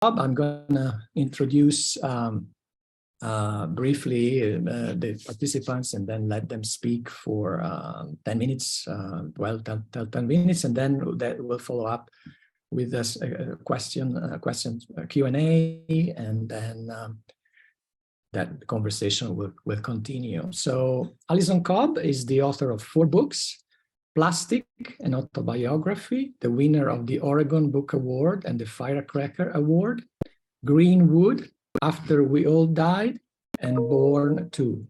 I'm going to introduce briefly the participants and then let them speak for 10 minutes, 10 minutes, and then that will follow up with this Q&A, and then that conversation will continue. So Alison Cobb is the author of 4 books: Plastic, an Autobiography, the winner of the Oregon Book Award and the Firecracker Award; Greenwood, After We All Died; and Born Too.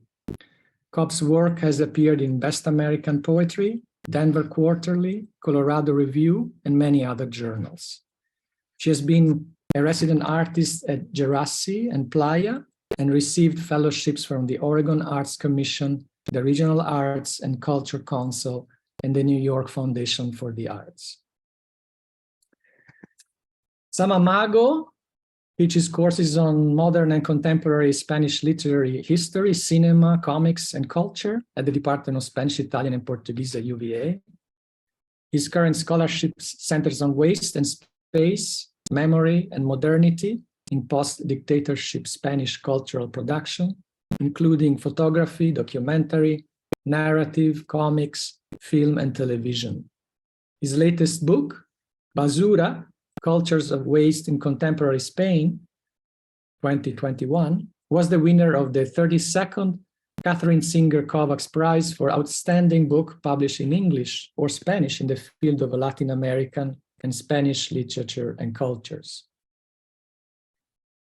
Cobb's work has appeared in Best American Poetry, Denver Quarterly, Colorado Review, and many other journals. She has been a resident artist at Gerassi and Playa, and received fellowships from the Oregon Arts Commission, the Regional Arts and Culture Council, and the New York Foundation for the Arts. Sama Mago teaches courses on modern and contemporary Spanish literary history, cinema, comics, and culture at the Department of Spanish, Italian, and Portuguese at UVA. His current scholarship centers on waste and space, memory, and modernity in post-dictatorship Spanish cultural production, including photography, documentary, narrative, comics, film, and television. His latest book, Basura, Cultures of Waste in Contemporary Spain, 2021, was the winner of the 32nd Catherine Singer Kovacs Prize for Outstanding Book Published in English or Spanish in the field of Latin American and Spanish literature and cultures.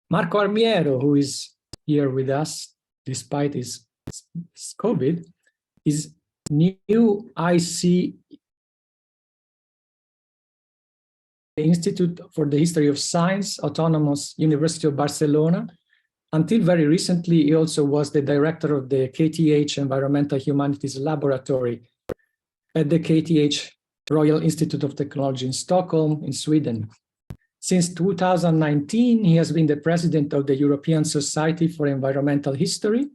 Marco Armiero, who is here with us despite his COVID, is new IC Institute for the History of Science, Autonomous University of Barcelona. Until very recently, he also was the director of the KTH Environmental Humanities Laboratory at the KTH Royal Institute of Technology in Stockholm, in Sweden. Since 2019, he has been the president of the European Society for Environmental History.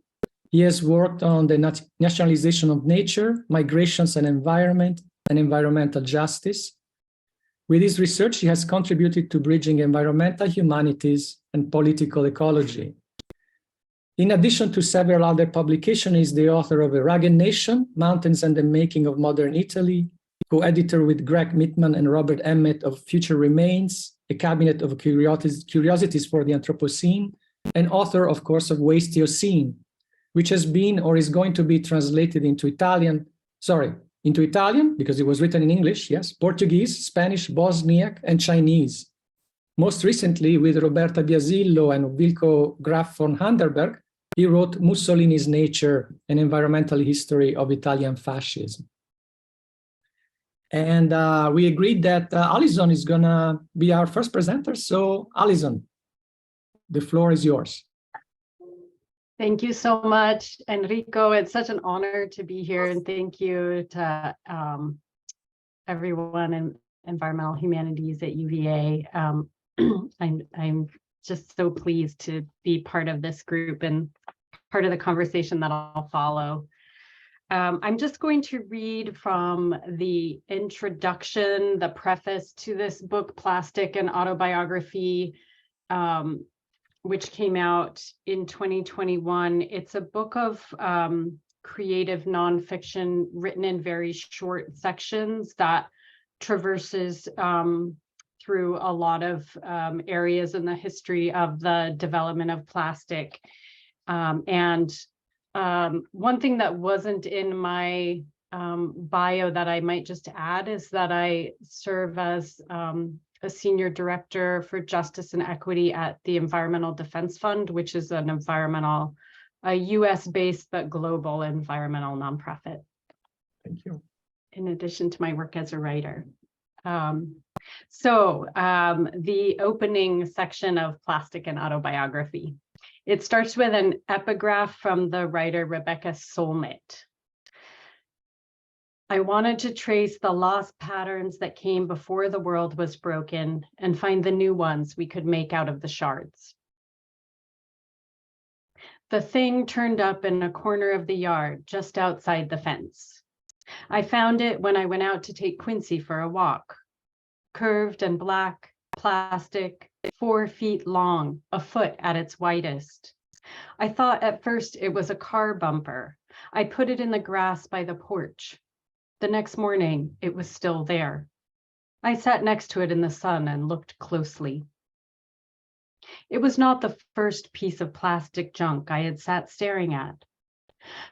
He has worked on the nationalization of nature, migrations and environment, and environmental justice. With his research, he has contributed to bridging environmental humanities and political ecology. In addition to several other publications, he is the author of A Rugged Nation, Mountains and the Making of Modern Italy, co-editor with Greg Mittman and Robert Emmett of Future Remains, A Cabinet of Curiosities for the Anthropocene, and author, of course, of Wasteocene, which has been or is going to be translated into Italian because it was written in English, yes, Portuguese, Spanish, Bosniak, and Chinese. Most recently, with Roberta Biasillo and Wilco Graf von Handerberg, he wrote Mussolini's Nature, an Environmental History of Italian Fascism. And we agreed that Alison is gonna be our first presenter. So Alison, the floor is yours. Thank you so much, Enrico. It's such an honor to be here, and thank you to everyone in environmental humanities at UVA. I'm just so pleased to be part of this group and part of the conversation that I'll follow. I'm just going to read from the introduction, the preface to this book, Plastic, an Autobiography, which came out in 2021. It's a book of creative nonfiction written in very short sections that traverses through a lot of areas in the history of the development of plastic. One thing that wasn't in my bio that I might just add is that I serve as a senior director for justice and equity at the Environmental Defense Fund, which is a US-based but global environmental nonprofit. Thank you. In addition to my work as a writer. The opening section of Plastic and Autobiography. It starts with an epigraph from the writer Rebecca Solnit. I wanted to trace the lost patterns that came before the world was broken and find the new ones we could make out of the shards. The thing turned up in a corner of the yard just outside the fence. I found it when I went out to take Quincy for a walk. Curved and black, plastic, 4 feet long, a foot at its widest. I thought at first it was a car bumper. I put it in the grass by the porch. The next morning, it was still there. I sat next to it in the sun and looked closely. It was not the first piece of plastic junk I had sat staring at.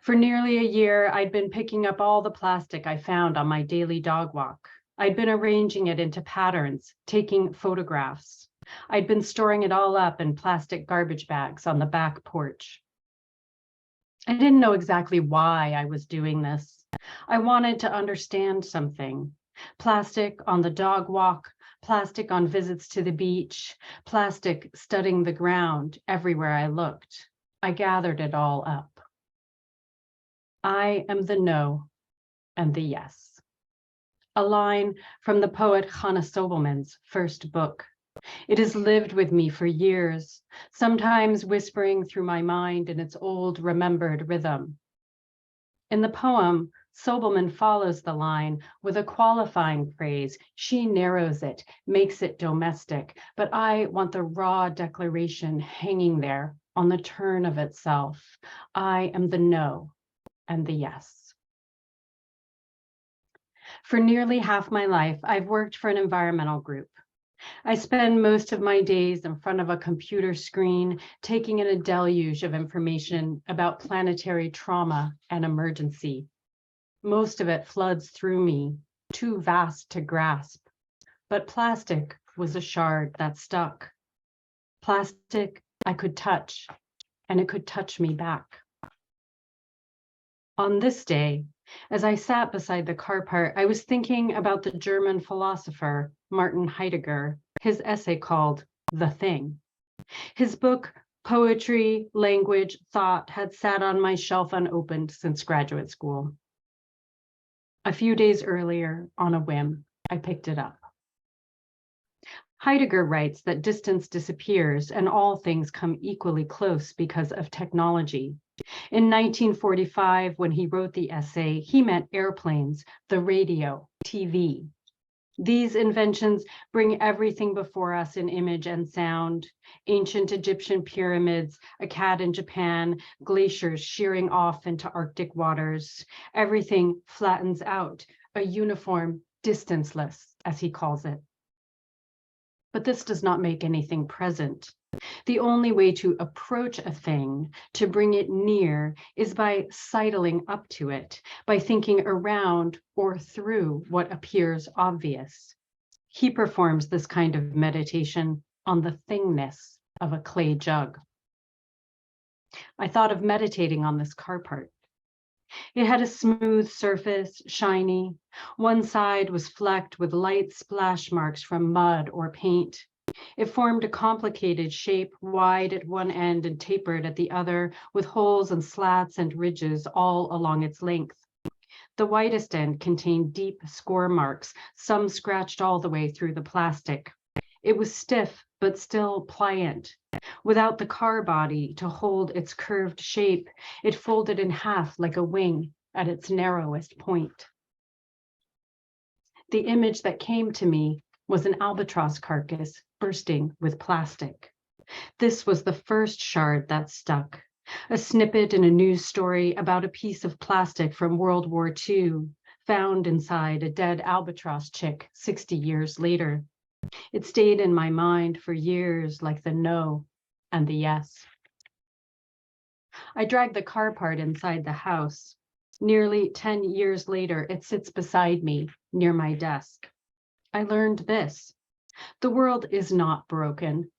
For nearly a year, I'd been picking up all the plastic I found on my daily dog walk. I'd been arranging it into patterns, taking photographs. I'd been storing it all up in plastic garbage bags on the back porch. I didn't know exactly why I was doing this. I wanted to understand something. Plastic on the dog walk, plastic on visits to the beach, plastic studding the ground everywhere I looked. I gathered it all up. I am the no and the yes. A line from the poet Hannah Sobelman's first book. It has lived with me for years, sometimes whispering through my mind in its old remembered rhythm. In the poem, Sobelman follows the line with a qualifying phrase. She narrows it, makes it domestic, but I want the raw declaration hanging there on the turn of itself. I am the no and the yes. For nearly half my life, I've worked for an environmental group. I spend most of my days in front of a computer screen, taking in a deluge of information about planetary trauma and emergency. Most of it floods through me, too vast to grasp. But plastic was a shard that stuck. Plastic I could touch, and it could touch me back. On this day, as I sat beside the car part, I was thinking about the German philosopher Martin Heidegger, his essay called The Thing. His book, Poetry, Language, Thought, had sat on my shelf unopened since graduate school. A few days earlier, on a whim, I picked it up. Heidegger writes that distance disappears and all things come equally close because of technology. In 1945, when he wrote the essay, he meant airplanes, the radio, TV. These inventions bring everything before us in image and sound. Ancient Egyptian pyramids, a cat in Japan, glaciers shearing off into Arctic waters. Everything flattens out, a uniform, distanceless, as he calls it. But this does not make anything present. The only way to approach a thing, to bring it near, is by sidling up to it, by thinking around or through what appears obvious. He performs this kind of meditation on the thingness of a clay jug. I thought of meditating on this car part. It had a smooth surface, shiny. One side was flecked with light splash marks from mud or paint. It formed a complicated shape, wide at one end and tapered at the other, with holes and slats and ridges all along its length. The widest end contained deep score marks, some scratched all the way through the plastic. It was stiff, but still pliant. Without the car body to hold its curved shape, it folded in half like a wing at its narrowest point. The image that came to me was an albatross carcass bursting with plastic. This was the first shard that stuck, a snippet in a news story about a piece of plastic from World War II, found inside a dead albatross chick 60 years later. It stayed in my mind for years, like the no and the yes. I dragged the car part inside the house. Nearly 10 years later, it sits beside me near my desk. I learned this: the world is not broken,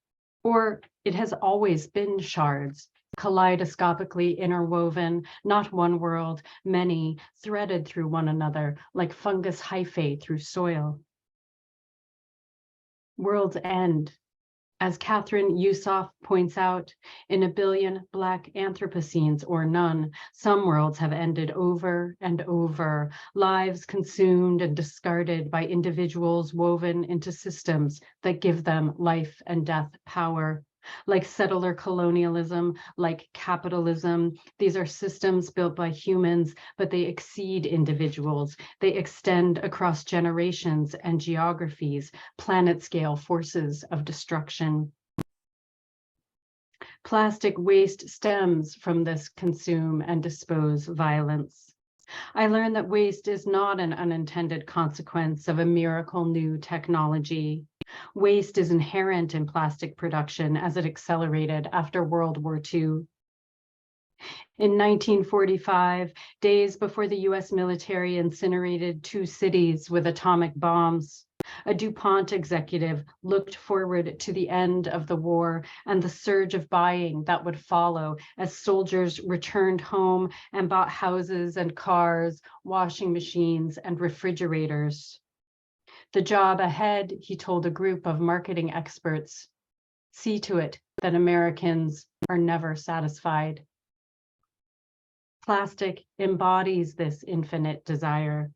or it has always been shards, kaleidoscopically interwoven, not one world, many, threaded through one another like fungus hyphae through soil. World's end. As Catherine Yusoff points out, in a billion Black Anthropocenes or none, some worlds have ended over and over, lives consumed and discarded by individuals woven into systems that give them life and death power. Like settler colonialism, like capitalism, these are systems built by humans, but they exceed individuals. They extend across generations and geographies, planet-scale forces of destruction. Plastic waste stems from this consume and dispose violence. I learned that waste is not an unintended consequence of a miracle new technology. Waste is inherent in plastic production as it accelerated after World War II. In 1945, days before the US military incinerated 2 cities with atomic bombs, a DuPont executive looked forward to the end of the war and the surge of buying that would follow as soldiers returned home and bought houses and cars, washing machines, and refrigerators. The job ahead, he told a group of marketing experts, see to it that Americans are never satisfied. Plastic embodies this infinite desire.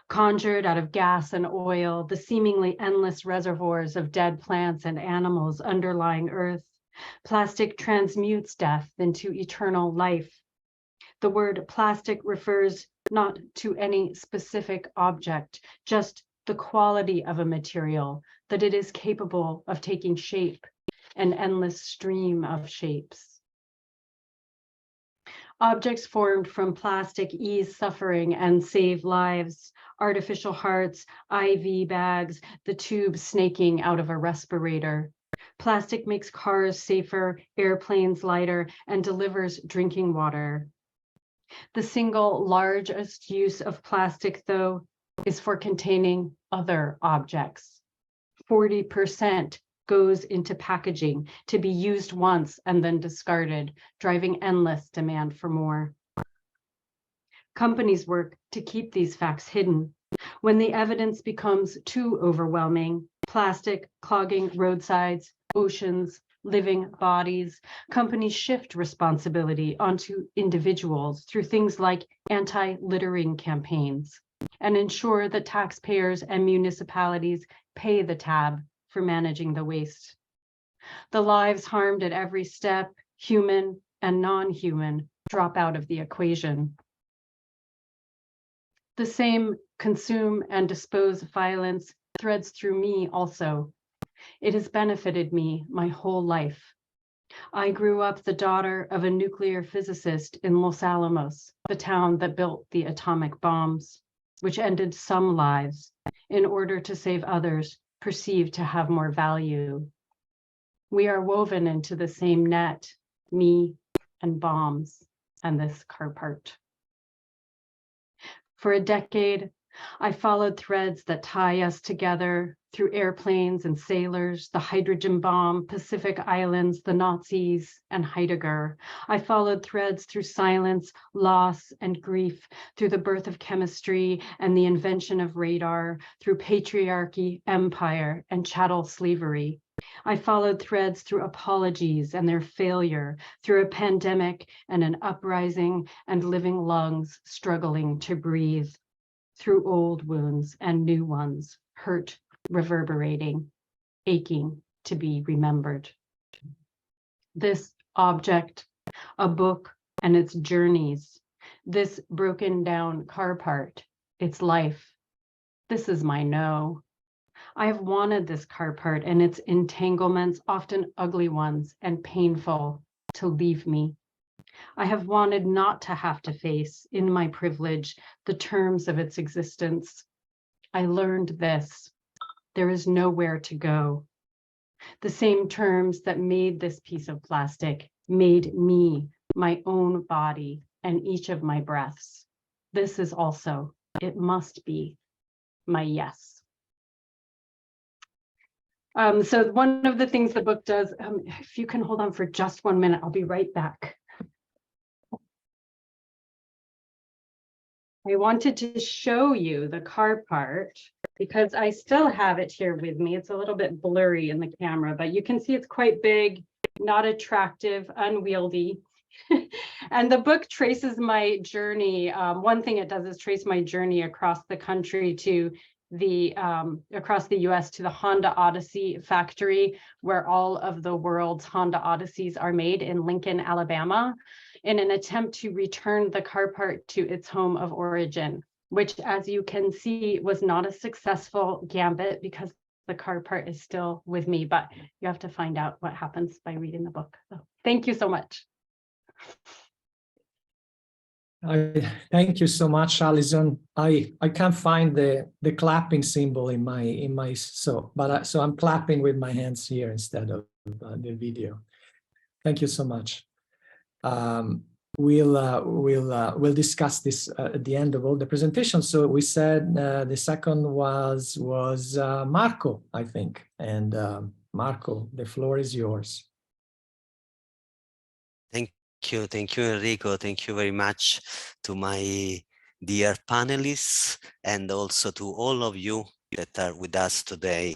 Conjured out of gas and oil, the seemingly endless reservoirs of dead plants and animals underlying Earth, plastic transmutes death into eternal life. The word plastic refers not to any specific object, just the quality of a material, that it is capable of taking shape, an endless stream of shapes. Objects formed from plastic ease suffering and save lives. Artificial hearts, IV bags, the tube snaking out of a respirator. Plastic makes cars safer, airplanes lighter, and delivers drinking water. The single largest use of plastic, though, is for containing other objects. 40% goes into packaging to be used once and then discarded, driving endless demand for more. Companies work to keep these facts hidden. When the evidence becomes too overwhelming, plastic clogging roadsides, oceans, living bodies, companies shift responsibility onto individuals through things like anti-littering campaigns and ensure that taxpayers and municipalities pay the tab for managing the waste. The lives harmed at every step, human and non-human, drop out of the equation. The same consume and dispose violence threads through me also. It has benefited me my whole life. I grew up the daughter of a nuclear physicist in Los Alamos, the town that built the atomic bombs, which ended some lives in order to save others perceived to have more value. We are woven into the same net, me and bombs and this car part. For a decade, I followed threads that tie us together through airplanes and sailors, the hydrogen bomb, Pacific Islands, the Nazis, and Heidegger. I followed threads through silence, loss, and grief, through the birth of chemistry and the invention of radar, through patriarchy, empire, and chattel slavery. I followed threads through apologies and their failure, through a pandemic and an uprising and living lungs struggling to breathe, through old wounds and new ones, hurt, reverberating, aching to be remembered. This object, a book and its journeys, this broken down car part, its life, this is my no. I have wanted this car part and its entanglements, often ugly ones and painful, to leave me. I have wanted not to have to face, in my privilege, the terms of its existence. I learned this. There is nowhere to go. The same terms that made this piece of plastic made me, my own body, and each of my breaths. This is also, it must be, my yes. So one of the things the book does, if you can hold on for just 1 minute, I'll be right back. I wanted to show you the car part because I still have it here with me. It's a little bit blurry in the camera, but you can see it's quite big, not attractive, unwieldy. And the book traces my journey. One thing it does is trace my journey across the country to across the US to the Honda Odyssey factory, where all of the world's Honda Odysseys are made in Lincoln, Alabama, in an attempt to return the car part to its home of origin, which, as you can see, was not a successful gambit because the car part is still with me, but you have to find out what happens by reading the book. So thank you so much. Thank you so much, Alison. I can't find the clapping symbol in my so I'm clapping with my hands here instead of the video. Thank you so much. We'll discuss this at the end of all the presentations. So we said the second was Marco, I think, and Marco, the floor is yours. Thank you, Enrico. Thank you very much to my dear panelists and also to all of you that are with us today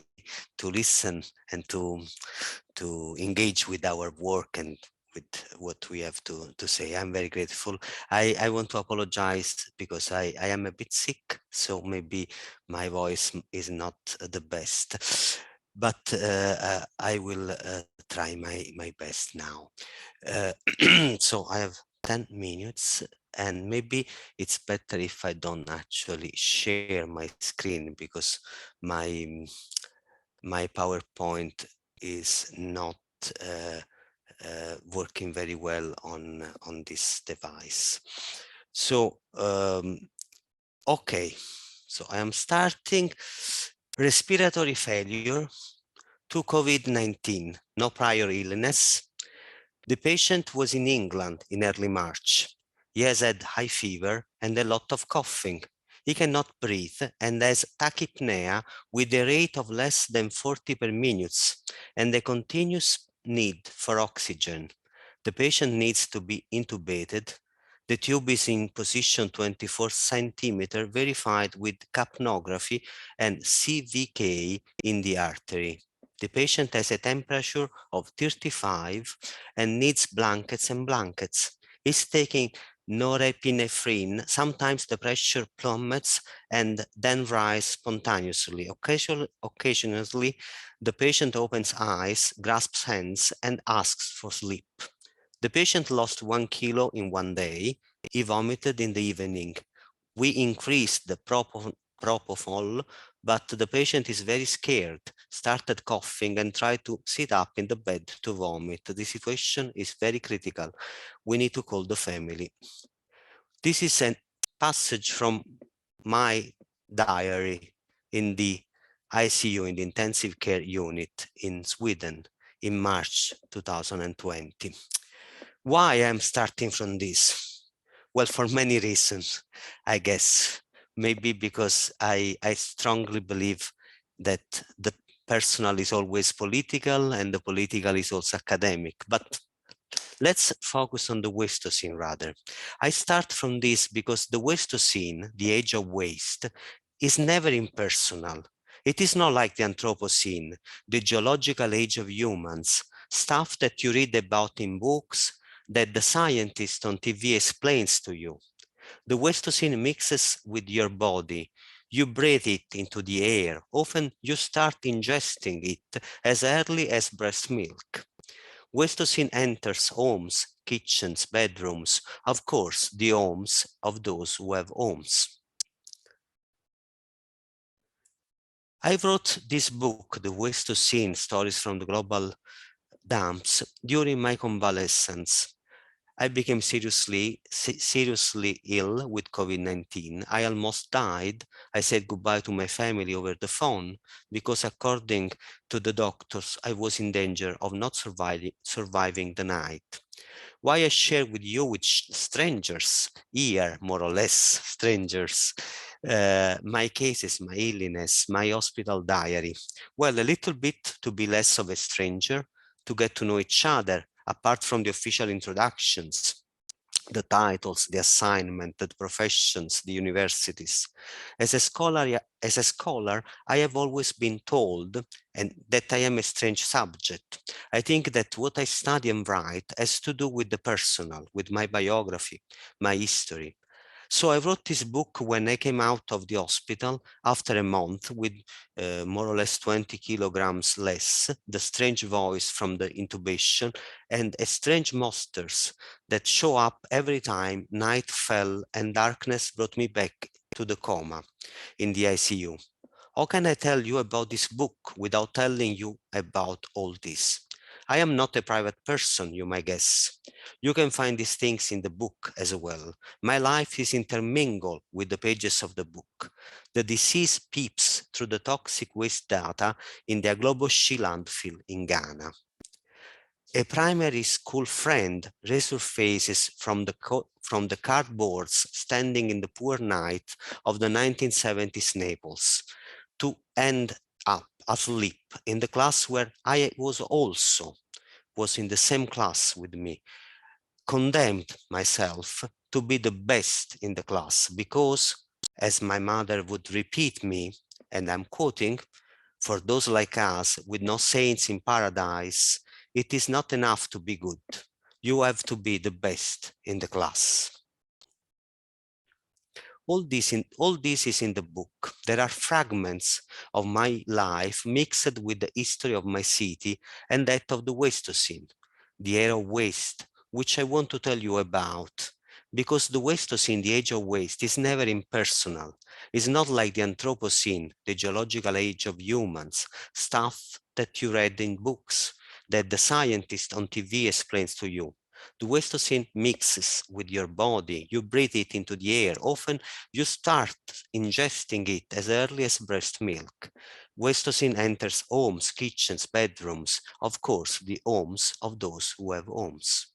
to listen and to engage with our work and with what we have to say. I'm very grateful. I want to apologize because I am a bit sick, so maybe my voice is not the best, but I will try my best now. So I have 10 minutes and maybe it's better if I don't actually share my screen because my PowerPoint is not working very well on this device. So, okay, so I am starting. Respiratory failure to COVID-19, no prior illness. The patient was in England in early March. He has had high fever and a lot of coughing. He cannot breathe and has tachypnea with a rate of less than 40 per minute and a continuous need for oxygen. The patient needs to be intubated. The tube is in position 24 centimeter, verified with capnography and CVK in the artery. The patient has a temperature of 35 and needs blankets and blankets. He's taking norepinephrine. Sometimes the pressure plummets and then rises spontaneously. Occasionally, the patient opens eyes, grasps hands, and asks for sleep. The patient lost 1 kilo in 1 day. He vomited in the evening. We increased the propofol, but the patient is very scared, started coughing and tried to sit up in the bed to vomit. The situation is very critical. We need to call the family. This is a passage from my diary in the ICU, in the intensive care unit in Sweden in March 2020. Why I'm starting from this? Well, for many reasons, I guess. Maybe because I strongly believe that the personal is always political and the political is also academic. But let's focus on the Wastocene rather. I start from this because the Wastocene, the age of waste, is never impersonal. It is not like the Anthropocene, the geological age of humans, stuff that you read about in books that the scientist on TV explains to you. The Wastocene mixes with your body. You breathe it into the air. Often you start ingesting it as early as breast milk. Wastocene enters homes, kitchens, bedrooms, of course, the homes of those who have homes. I wrote this book, The Wastocene, Stories from the Global Dumps, during my convalescence. I became seriously ill with COVID-19. I almost died. I said goodbye to my family over the phone because according to the doctors, I was in danger of not surviving the night. Why I share with you, with strangers here, more or less strangers, my cases, my illness, my hospital diary? Well, a little bit to be less of a stranger, to get to know each other, apart from the official introductions, the titles, the assignment, the professions, the universities. As a scholar, I have always been told and that I am a strange subject. I think that what I study and write has to do with the personal, with my biography, my history. So I wrote this book when I came out of the hospital after a month with more or less 20 kilograms less, the strange voice from the intubation, and a strange monsters that show up every time night fell and darkness brought me back to the coma in the ICU. How can I tell you about this book without telling you about all this? I am not a private person, you might guess. You can find these things in the book as well. My life is intermingled with the pages of the book. The disease peeps through the toxic waste data in the Agloboshi landfill in Ghana. A primary school friend resurfaces from the cardboards standing in the poor night of the 1970s Naples to end up asleep in the class where I was in the same class with me, condemned myself to be the best in the class because, as my mother would repeat me, and I'm quoting, for those like us with no saints in paradise, it is not enough to be good. You have to be the best in the class. All this is in the book. There are fragments of my life mixed with the history of my city and that of the Wastocene, the era of waste, which I want to tell you about. Because the Wastocene, the age of waste, is never impersonal. It's not like the Anthropocene, the geological age of humans, stuff that you read in books, that the scientist on TV explains to you. The Wastocene mixes with your body. You breathe it into the air. Often you start ingesting it as early as breast milk. Wastocene enters homes, kitchens, bedrooms, of course, the homes of those who have homes.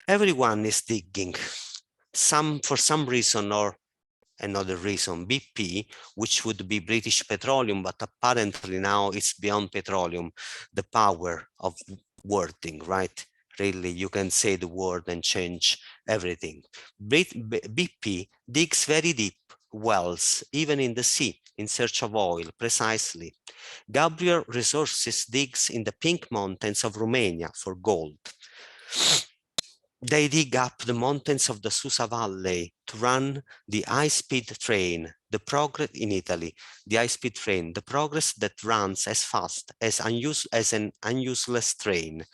Everyone is digging. For some reason or another reason, BP, which would be British Petroleum, but apparently now it's beyond petroleum, the power of wording, right? Really, you can say the word and change everything. BP digs very deep wells, even in the sea, in search of oil, precisely. Gabriel Resources digs in the Pink Mountains of Romania for gold. They dig up the mountains of the Susa Valley to run the high-speed train, the progress in Italy, the high-speed train, the progress that runs as fast as an unuseless train,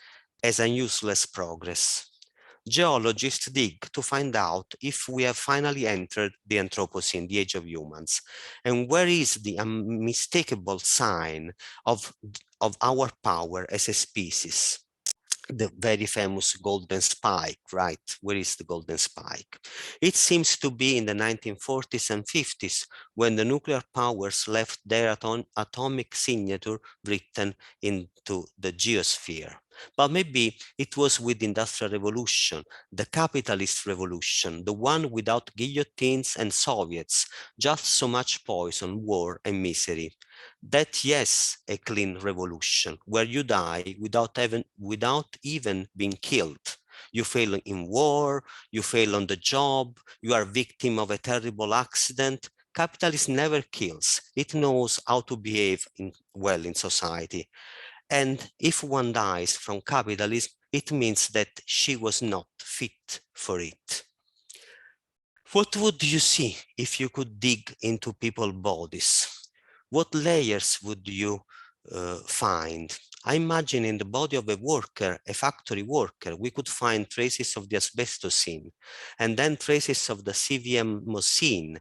as unuseless progress. Geologists dig to find out if we have finally entered the Anthropocene, the age of humans, and where is the unmistakable sign of our power as a species. The very famous golden spike, right? Where is the golden spike? It seems to be in the 1940s and 50s when the nuclear powers left their atomic signature written into the geosphere. But maybe it was with the Industrial Revolution, the capitalist revolution, the one without guillotines and Soviets, just so much poison, war, and misery. That, yes, a clean revolution, where you die without even being killed. You fail in war, you fail on the job, you are victim of a terrible accident. Capitalism never kills. It knows how to behave well in society. And if one dies from capitalism, it means that she was not fit for it. What would you see if you could dig into people's bodies? What layers would you find? I imagine in the body of a worker, a factory worker, we could find traces of the asbestocene, and then traces of the CVMocene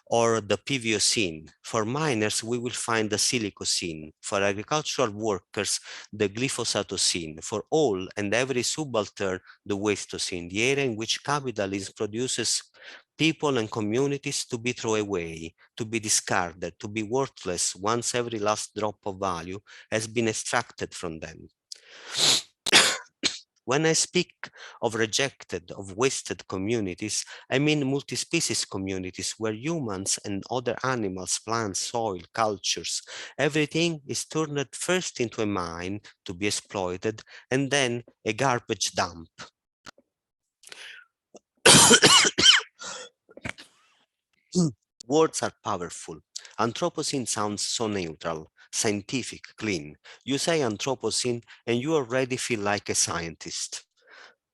or the PVOcene. For miners, we will find the silicocene. For agricultural workers, the glyphosatocene. For all and every subaltern, the wastocene, the area in which capitalism produces people and communities to be thrown away, to be discarded, to be worthless once every last drop of value has been extracted from them. When I speak of rejected, of wasted communities, I mean multi-species communities where humans and other animals, plants, soil, cultures, everything is turned first into a mine to be exploited and then a garbage dump. Words are powerful. Anthropocene sounds so neutral, scientific, clean. You say Anthropocene and you already feel like a scientist.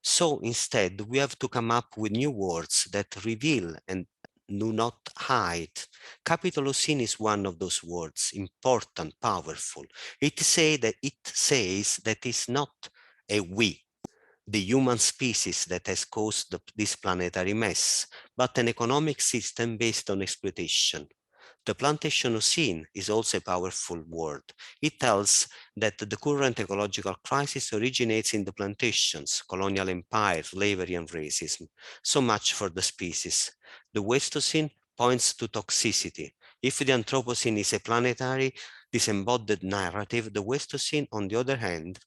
So instead, we have to come up with new words that reveal and do not hide. Capitalocene is one of those words, important, powerful. It says that it's not a we, the human species that has caused this planetary mess, but an economic system based on exploitation. The plantationocene is also a powerful word. It tells that the current ecological crisis originates in the plantations, colonial empire, slavery, and racism. So much for the species. The Wastocene points to toxicity. If the Anthropocene is a planetary, disembodied narrative, the Wastocene, on the other hand,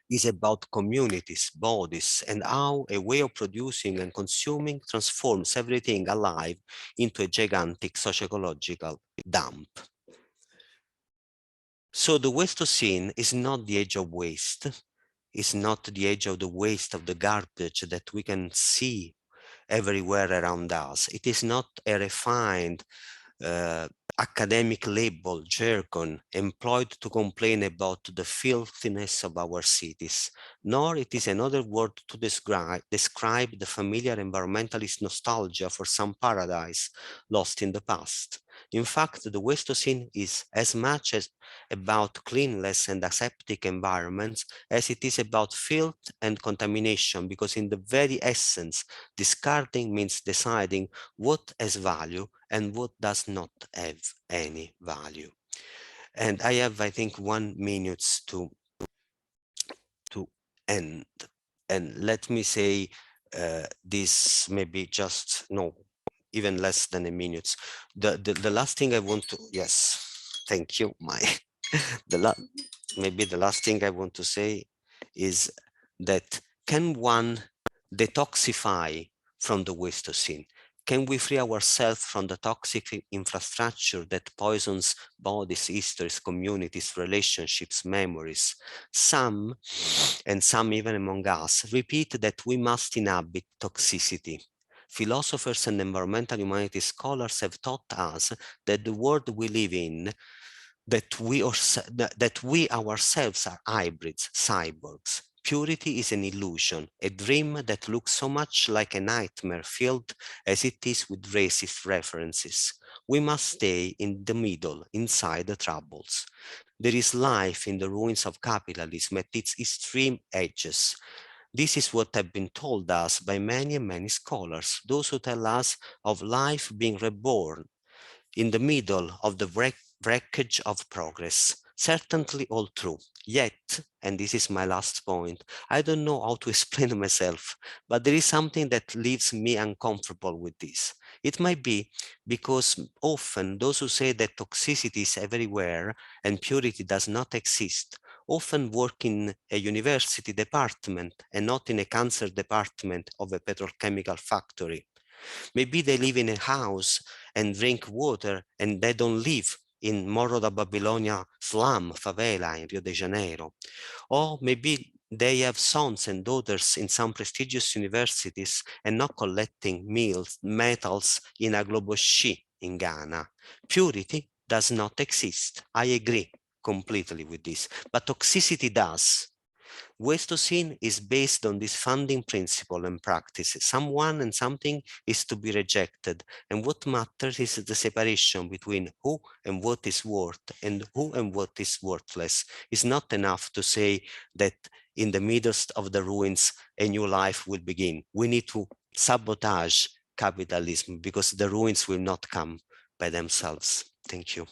is about communities, bodies, and how a way of producing and consuming transforms everything alive into a gigantic socio-ecological dump. So the Wastocene is not the age of waste. It's not the age of the waste of the garbage that we can see everywhere around us. It is not a refined academic label, jargon, employed to complain about the filthiness of our cities, nor it is another word to describe the familiar environmentalist nostalgia for some paradise lost in the past. In fact, the Wastocene is as much as about cleanliness and aseptic environments as it is about filth and contamination, because in the very essence, discarding means deciding what has value and what does not have any value. And I have, I think, 1 minute to end. And let me say this maybe just, no, even less than a minute. The last thing I want to, yes, thank you, maybe the last thing I want to say is that can one detoxify from the Wastocene? Can we free ourselves from the toxic infrastructure that poisons bodies, histories, communities, relationships, memories? Some, and some even among us, repeat that we must inhabit toxicity. Philosophers and environmental humanities scholars have taught us that the world we live in, that we ourselves are hybrids, cyborgs. Purity is an illusion, a dream that looks so much like a nightmare filled as it is with racist references. We must stay in the middle, inside the troubles. There is life in the ruins of capitalism at its extreme edges. This is what have been told us by many and many scholars, those who tell us of life being reborn in the middle of the wreckage of progress. Certainly all true. Yet, and this is my last point, I don't know how to explain myself, but there is something that leaves me uncomfortable with this. It might be because often those who say that toxicity is everywhere and purity does not exist often work in a university department and not in a cancer department of a petrochemical factory. Maybe they live in a house and drink water and they don't live in Morro da Babilonia slum, favela in Rio de Janeiro. Or maybe they have sons and daughters in some prestigious universities and not collecting metals in Agloboshi in Ghana. Purity does not exist. I agree completely with this, but toxicity does. Wastocene is based on this funding principle and practice. Someone and something is to be rejected, and what matters is the separation between who and what is worth and who and what is worthless. It's not enough to say that in the midst of the ruins, a new life will begin. We need to sabotage capitalism because the ruins will not come by themselves. Thank you.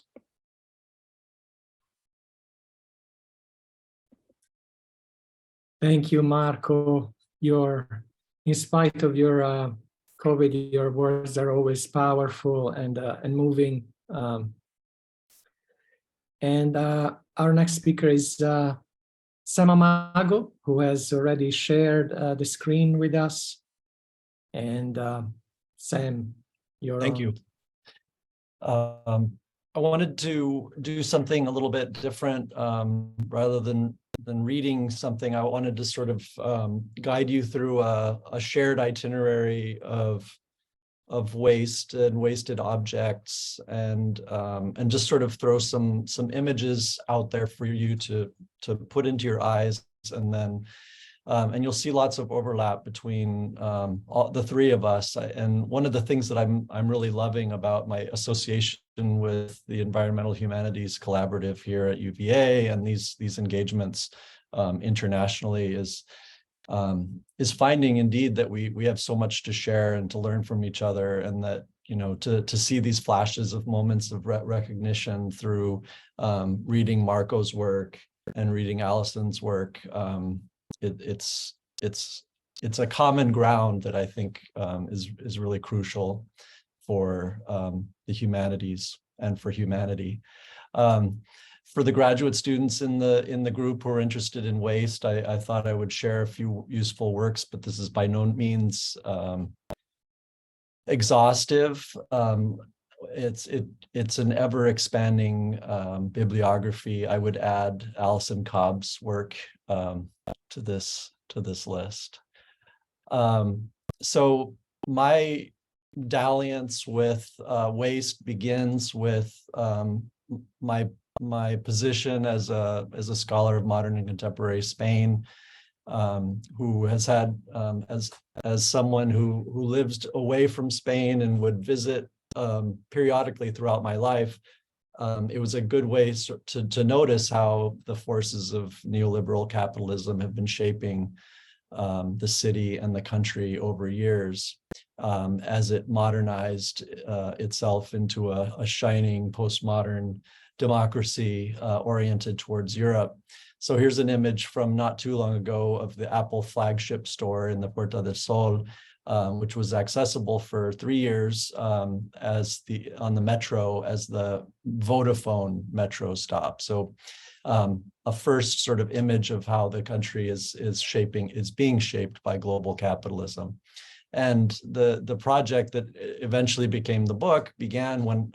Thank you, Marco. In spite of your COVID, your words are always powerful and moving. Our next speaker is Sam Amago, who has already shared the screen with us. And Sam, you're Thank on. you. I wanted to do something a little bit different. Rather than reading something, I wanted to sort of guide you through a shared itinerary of waste and wasted objects, and just sort of throw some images out there for you to put into your eyes, and then And you'll see lots of overlap between all, the three of us. And one of the things that I'm really loving about my association with the Environmental Humanities Collaborative here at UVA and these engagements internationally is finding indeed that we have so much to share and to learn from each other, and that, you know, to see these flashes of moments of recognition through reading Marco's work and reading Allison's work. It's a common ground that I think is really crucial for the humanities and for humanity. For the graduate students in the group who are interested in waste, I thought I would share a few useful works, but this is by no means exhaustive. It's an ever-expanding bibliography. I would add Alison Cobb's work to this list. So my dalliance with waste begins with my position as a scholar of modern and contemporary Spain, who has had as someone who lives away from Spain and would visit periodically throughout my life. It was a good way to notice how the forces of neoliberal capitalism have been shaping the city and the country over years, as it modernized itself into a shining postmodern democracy oriented towards Europe. So here's an image from not too long ago of the Apple flagship store in the Puerta del Sol, which was accessible for 3 years on the metro as the Vodafone metro stop. So a first sort of image of how the country is being shaped by global capitalism. And the project that eventually became the book began when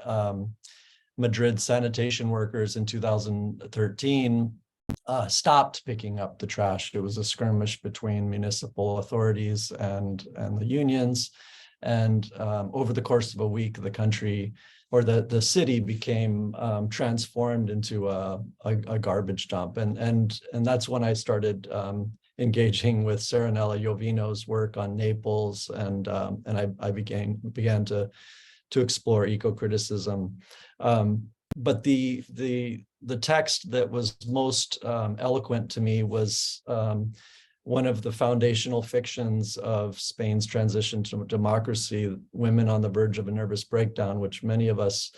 Madrid sanitation workers in 2013 stopped picking up the trash. It was a skirmish between municipal authorities and the unions. And over the course of a week, the country or the city became transformed into a garbage dump. And that's when I started engaging with Serenella Jovino's work on Naples, and I began to explore eco-criticism. But the text that was most eloquent to me was one of the foundational fictions of Spain's transition to democracy, Women on the Verge of a Nervous Breakdown, which many of us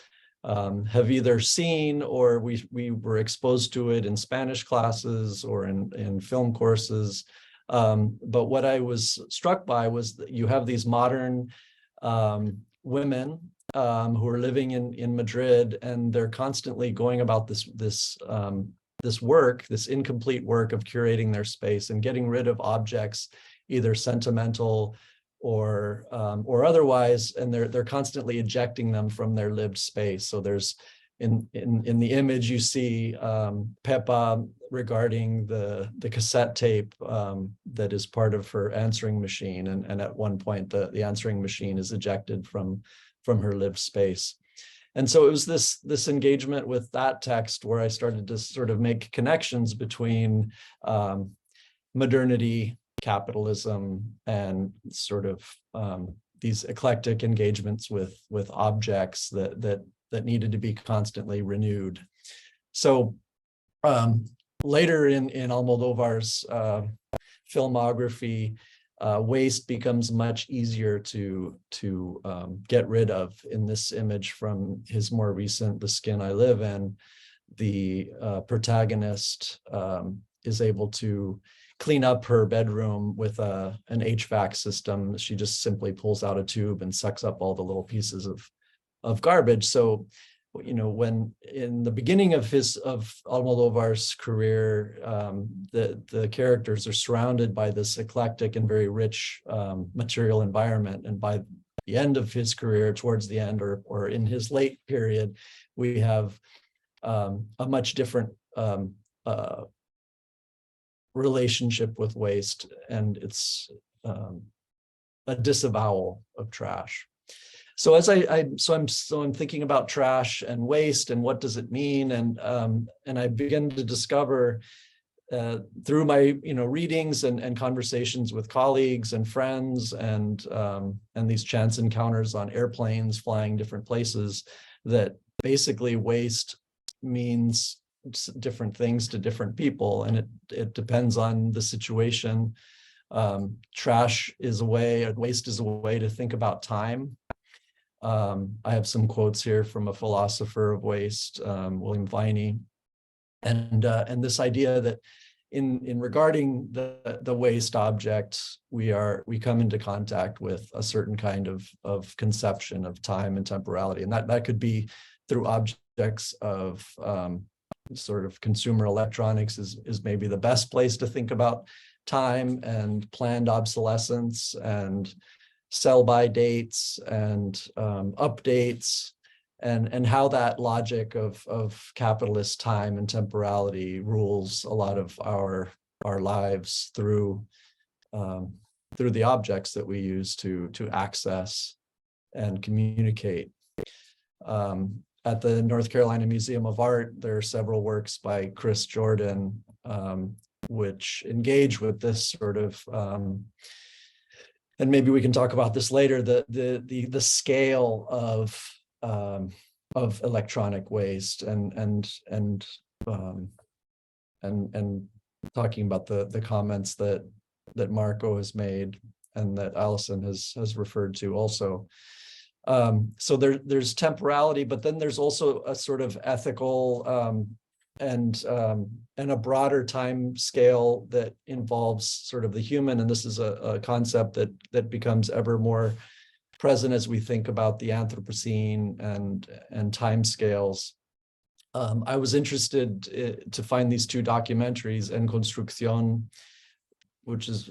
have either seen or we were exposed to it in Spanish classes or in film courses. But what I was struck by was that you have these modern women who are living in Madrid, and they're constantly going about this incomplete work of curating their space and getting rid of objects, either sentimental or otherwise, and they're constantly ejecting them from their lived space. So there's in the image you see Pepa regarding the cassette tape that is part of her answering machine, and at one point the answering machine is ejected from her lived space. And so it was this engagement with that text where I started to sort of make connections between modernity, capitalism, and sort of these eclectic engagements with objects that needed to be constantly renewed. So later in Almodóvar's filmography, waste becomes much easier to get rid of. In this image from his more recent The Skin I Live In, the protagonist is able to clean up her bedroom with an HVAC system. She just simply pulls out a tube and sucks up all the little pieces of garbage. So, you know, when in the beginning of Almodóvar's career, the characters are surrounded by this eclectic and very rich material environment, and by the end of his career, towards the end or in his late period, we have a much different relationship with waste, and it's a disavowal of trash. So as I'm thinking about trash and waste and what does it mean, and I begin to discover through my readings and conversations with colleagues and friends and these chance encounters on airplanes flying different places, that basically waste means different things to different people, and it depends on the situation. Waste is a way to think about time. I have some quotes here from a philosopher of waste, William Viney, and this idea that in regarding the waste object, we come into contact with a certain kind of conception of time and temporality, and that could be through objects of sort of consumer electronics is maybe the best place to think about time and planned obsolescence and sell-by dates and updates, and how that logic of capitalist time and temporality rules a lot of our lives through the objects that we use to access and communicate. At the North Carolina Museum of Art, there are several works by Chris Jordan, which engage with this sort of, and maybe we can talk about this later, the scale of electronic waste and talking about the comments that Marco has made and that Allison has referred to also. So there's temporality, but then there's also a sort of ethical and a broader time scale that involves sort of the human. And this is a concept that becomes ever more present as we think about the Anthropocene and time scales. I was interested to find these two documentaries, En Construcción, which is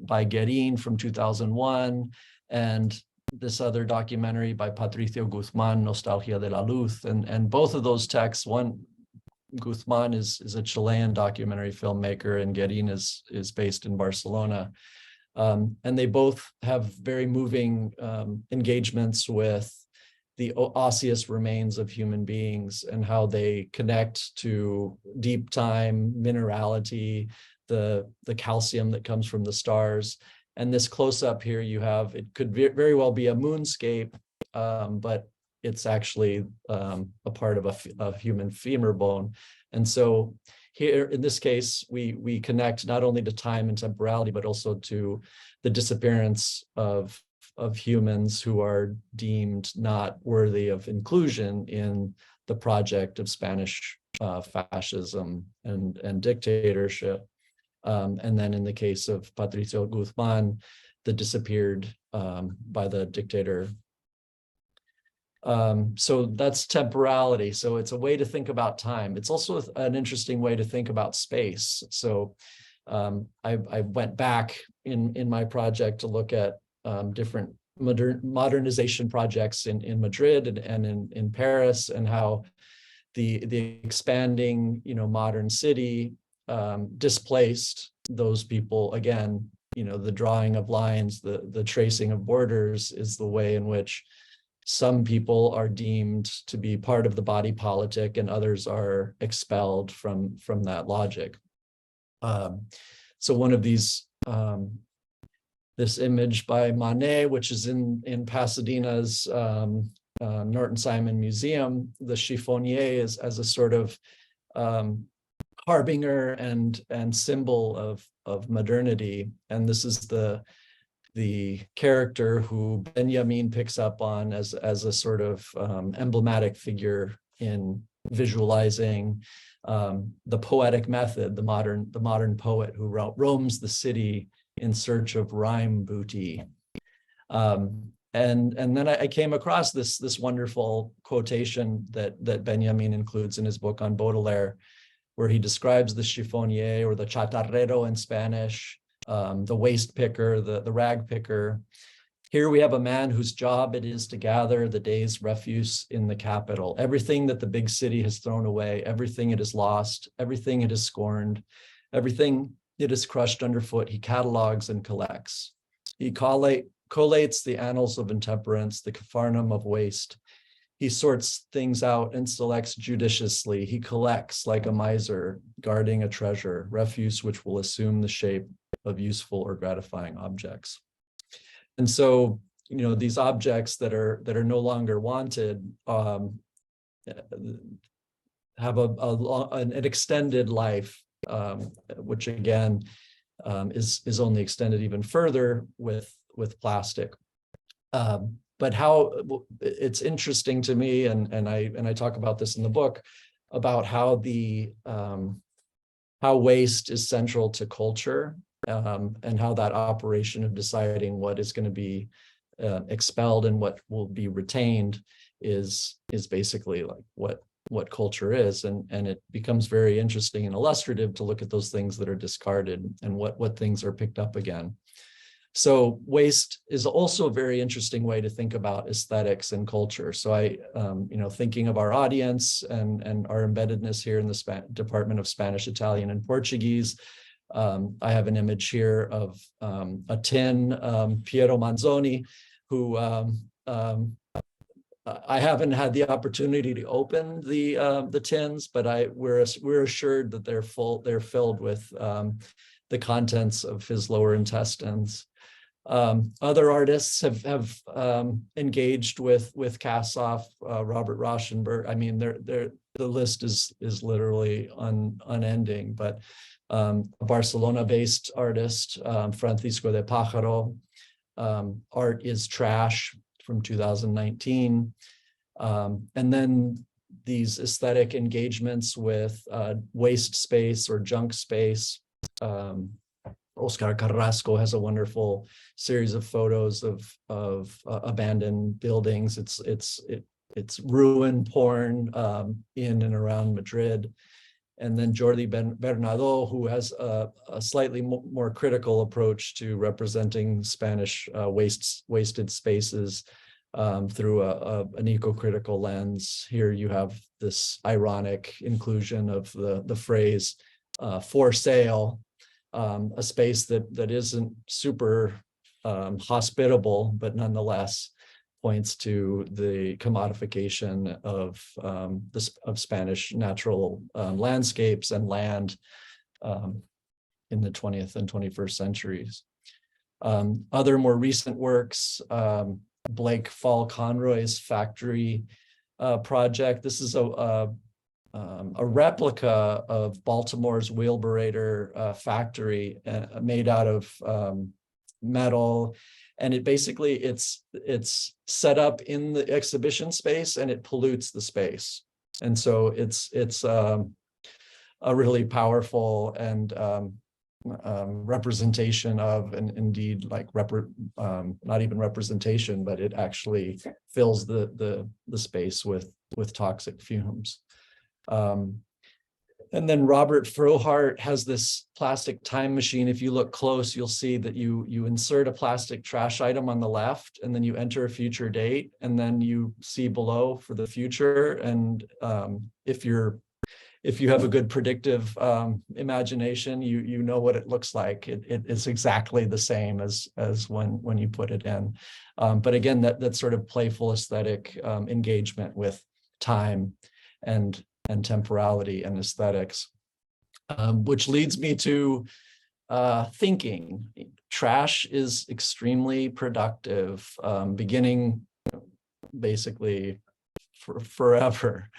by Guerin from 2001, and this other documentary by Patricio Guzmán, Nostalgia de la Luz. And both of those texts, Guzmán is a Chilean documentary filmmaker, and Guerin is based in Barcelona. And they both have very moving engagements with the osseous remains of human beings and how they connect to deep time, minerality, the calcium that comes from the stars. And this close-up here you have, it could very well be a moonscape, but it's actually a part of a human femur bone. And so here, in this case, we connect not only to time and temporality, but also to the disappearance of humans who are deemed not worthy of inclusion in the project of Spanish fascism and dictatorship. And then in the case of Patricio Guzmán, the disappeared by the dictator. So that's temporality. So it's a way to think about time. It's also an interesting way to think about space. So I went back in my project to look at different modernization projects in Madrid and in Paris, and how the expanding modern city displaced those people. Again, the drawing of lines, the tracing of borders is the way in which some people are deemed to be part of the body politic and others are expelled from that logic. So one of these, this image by Manet, which is in Pasadena's Norton Simon Museum, the chiffonnier is as a sort of harbinger and symbol of modernity. And this is the character who Benjamin picks up on as a sort of emblematic figure in visualizing the poetic method, the modern poet who roams the city in search of rhyme booty. And then I came across this wonderful quotation that Benjamin includes in his book on Baudelaire, where he describes the chiffonnier, or the chatarrero in Spanish, the waste picker, the rag picker. Here we have a man whose job it is to gather the day's refuse in the capital. Everything that the big city has thrown away, everything it has lost, everything it has scorned, everything it has crushed underfoot, he catalogs and collects. He collates the annals of intemperance, the Capharnaum of waste. He sorts things out and selects judiciously. He collects like a miser, guarding a treasure, refuse which will assume the shape of useful or gratifying objects. And so, these objects that are no longer wanted have an extended life, which again is only extended even further with plastic. But how it's interesting to me, and I talk about this in the book, about how how waste is central to culture, and how that operation of deciding what is going to be expelled and what will be retained is basically like what culture is, and it becomes very interesting and illustrative to look at those things that are discarded and what things are picked up again. So waste is also a very interesting way to think about aesthetics and culture. So thinking of our audience and our embeddedness here in the Department of Spanish, Italian, and Portuguese, I have an image here of a tin, Piero Manzoni, who I haven't had the opportunity to open the tins, but we're assured that they're filled with the contents of his lower intestines. Other artists have engaged with casts-off, Robert Rauschenberg. I mean, the list is literally unending. But a Barcelona-based artist, Francisco de Pájaro, Art is Trash from 2019, and then these aesthetic engagements with waste space or junk space. Oscar Carrasco has a wonderful series of photos of abandoned buildings. It's ruin porn in and around Madrid. And then Jordi Bernardo, who has a slightly more critical approach to representing Spanish wasted spaces through an eco-critical lens. Here you have this ironic inclusion of the phrase "for sale." A space that isn't super hospitable, but nonetheless points to the commodification of Spanish natural landscapes and land in the 20th and 21st centuries. Other more recent works, Blake Fall Conroy's Factory project. This is a replica of Baltimore's Wheelberator factory made out of metal, and it's set up in the exhibition space and it pollutes the space, and so it's a really powerful and representation of, and indeed like not even representation, but it actually fills the space with toxic fumes. And then Robert Frohart has this plastic time machine. If you look close, you'll see that you insert a plastic trash item on the left, and then you enter a future date, and then you see below for the future. And if you have a good predictive imagination, you know what it looks like. It is exactly the same as when you put it in. But again, that sort of playful aesthetic engagement with time and temporality and aesthetics, which leads me to thinking. Trash is extremely productive, beginning basically forever.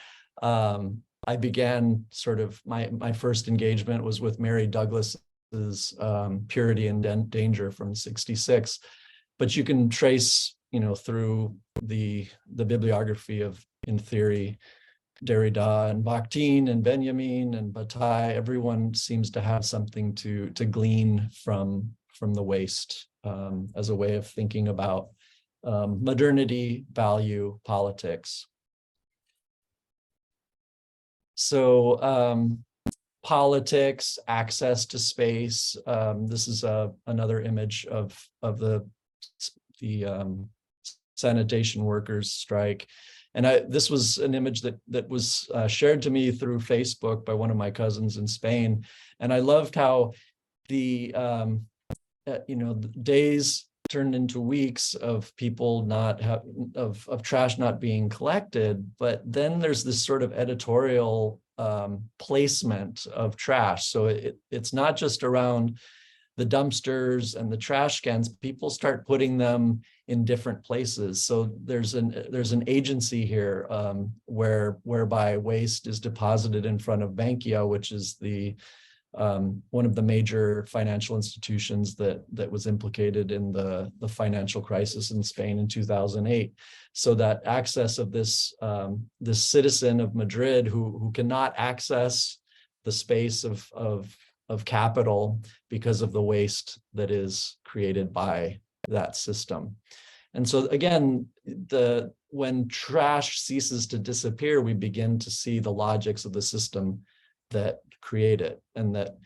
I began sort of my first engagement was with Mary Douglas's Purity and Danger from '66, but you can trace, through the bibliography of, in theory, Derrida and Bakhtin and Benjamin and Bataille. Everyone seems to have something to glean from the waste as a way of thinking about modernity, value, politics. So politics, access to space. This is another image of the sanitation workers strike. And this was an image that was shared to me through Facebook by one of my cousins in Spain. And I loved how the days turned into weeks of people not have of trash not being collected. But then there's this sort of editorial placement of trash. So it's not just around the dumpsters and the trash cans. People start putting them in different places. So there's an agency here whereby waste is deposited in front of Bankia, which is the one of the major financial institutions that was implicated in the financial crisis in Spain in 2008. So that access of this citizen of Madrid who cannot access the space of capital because of the waste that is created by that system. And so again, when trash ceases to disappear, we begin to see the logics of the system that create it. And that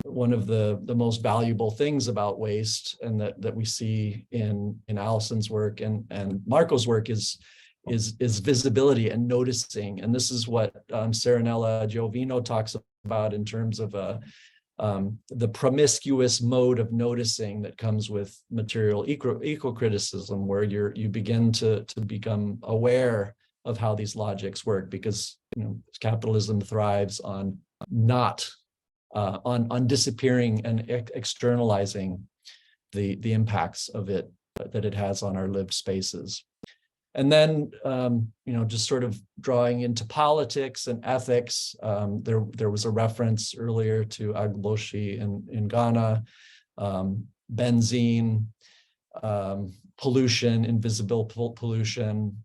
one of the most valuable things about waste, and that we see in Alison's work and Marco's work, is visibility and noticing. And this is what Serenella Giovino talks about in terms of the promiscuous mode of noticing that comes with material eco-criticism, where you begin to become aware of how these logics work, because capitalism thrives on on disappearing and externalizing the impacts of it that it has on our lived spaces. And then just sort of drawing into politics and ethics, there was a reference earlier to Agboshi in Ghana, benzene, pollution, invisible pollution,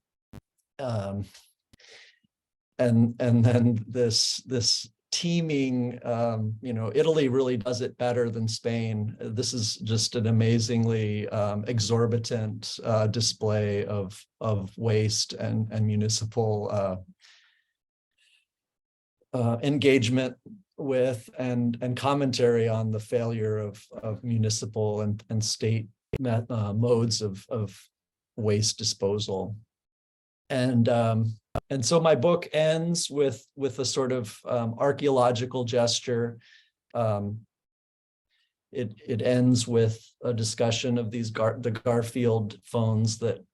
and then this teeming, Italy really does it better than Spain. This is just an amazingly exorbitant display of waste and municipal engagement with and commentary on the failure of municipal and state modes of waste disposal. And so my book ends with a sort of archaeological gesture. It ends with a discussion of the Garfield phones that,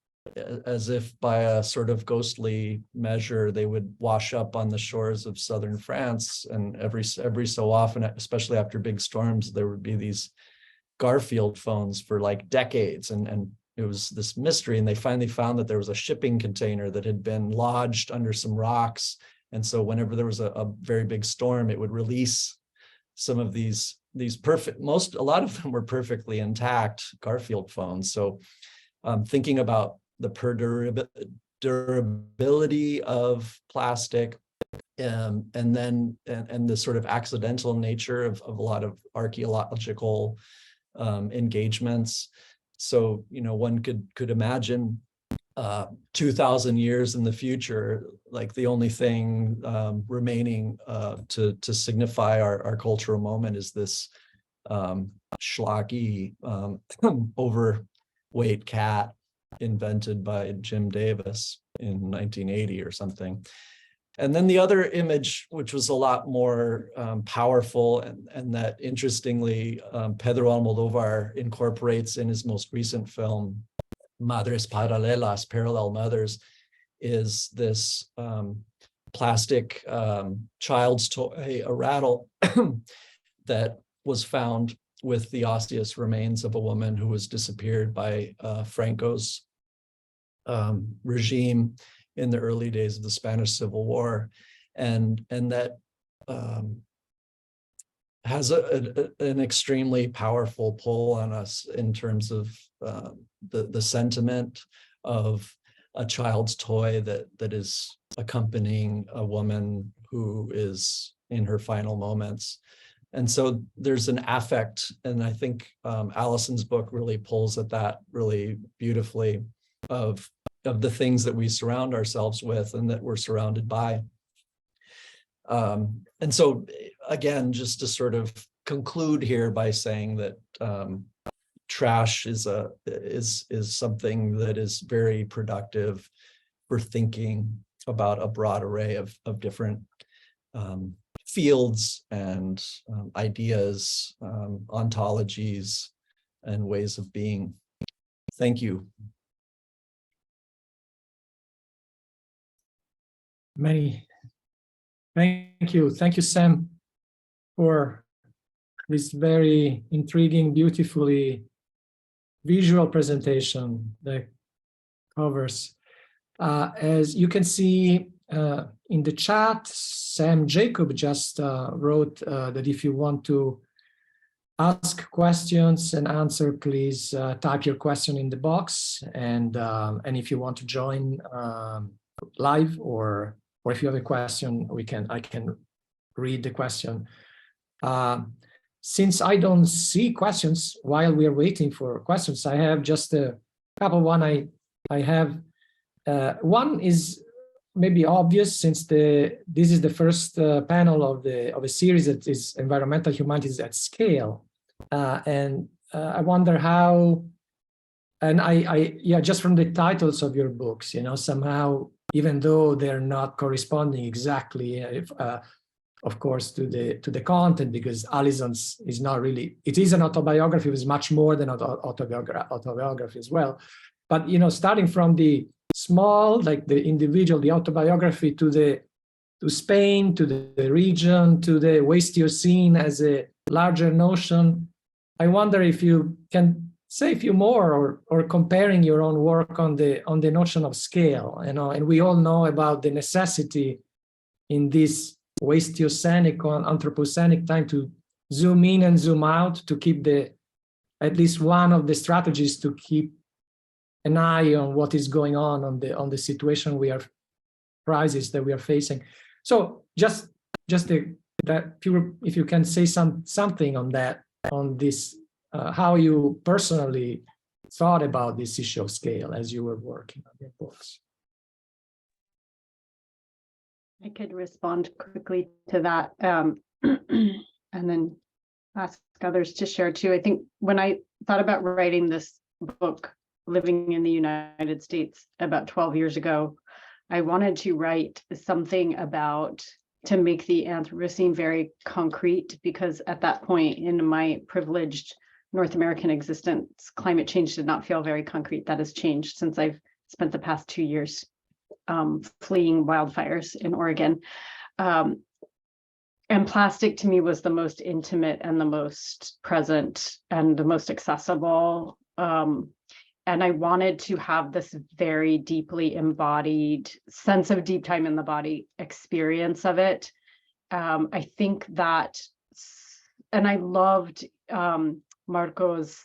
as if by a sort of ghostly measure, they would wash up on the shores of southern France. And every so often, especially after big storms, there would be these Garfield phones for like decades. And it was this mystery, and they finally found that there was a shipping container that had been lodged under some rocks. And so whenever there was a very big storm, it would release some of these a lot of them were perfectly intact Garfield phones. So thinking about the durability of plastic, and the sort of accidental nature of a lot of archaeological engagements. So, one could imagine 2,000 years in the future, like the only thing remaining to signify our cultural moment is this schlocky, overweight cat invented by Jim Davis in 1980 or something. And then the other image, which was a lot more powerful, and that interestingly Pedro Almodóvar incorporates in his most recent film, Madres Paralelas, Parallel Mothers, is this plastic child's toy, a rattle, that was found with the osseous remains of a woman who was disappeared by Franco's regime in the early days of the Spanish Civil War, and that has an extremely powerful pull on us in terms of the sentiment of a child's toy that is accompanying a woman who is in her final moments. And so there's an affect, and I think Alison's book really pulls at that really beautifully, of the things that we surround ourselves with and that we're surrounded by. And so again, just to sort of conclude here by saying that trash is something that is very productive for thinking about a broad array of different fields and ideas, ontologies, and ways of being. Thank you. Thank you, Sam, for this very intriguing, beautifully visual presentation that covers. As you can see in the chat, Sam Jacob just wrote that if you want to ask questions and answer, please type your question in the box. And if you want to join live, or if you have a question, I can read the question. Since I don't see questions while we are waiting for questions, I have just a couple. One I have. One is maybe obvious, since this is the first panel of a series that is environmental humanities at scale, and I wonder how. And yeah, just from the titles of your books, somehow, even though they're not corresponding exactly, of course, to the content, because Alison's is not really. It is an autobiography. It's much more than autobiography as well. But starting from the small, like the individual, the autobiography, to Spain, to the region, to the Waste-Eocene as a larger notion. I wonder if you can say a few more, or comparing your own work on the notion of scale, and we all know about the necessity in this Waste-Eocenic or Anthropocenic time to zoom in and zoom out, to keep at least one of the strategies to keep an eye on what is going on the situation crisis that we are facing. So just if you can say something on that, on this, how you personally thought about this issue of scale as you were working on your books. I could respond quickly to that, and then ask others to share too. I think when I thought about writing this book, living in the United States about 12 years ago, I wanted to write something to make the Anthropocene very concrete, because at that point in my privileged North American existence, climate change did not feel very concrete. That has changed since I've spent the past 2 years fleeing wildfires in Oregon. And plastic to me was the most intimate and the most present and the most accessible. And I wanted to have this very deeply embodied sense of deep time in the body experience of it. I think that, and I loved Marco's,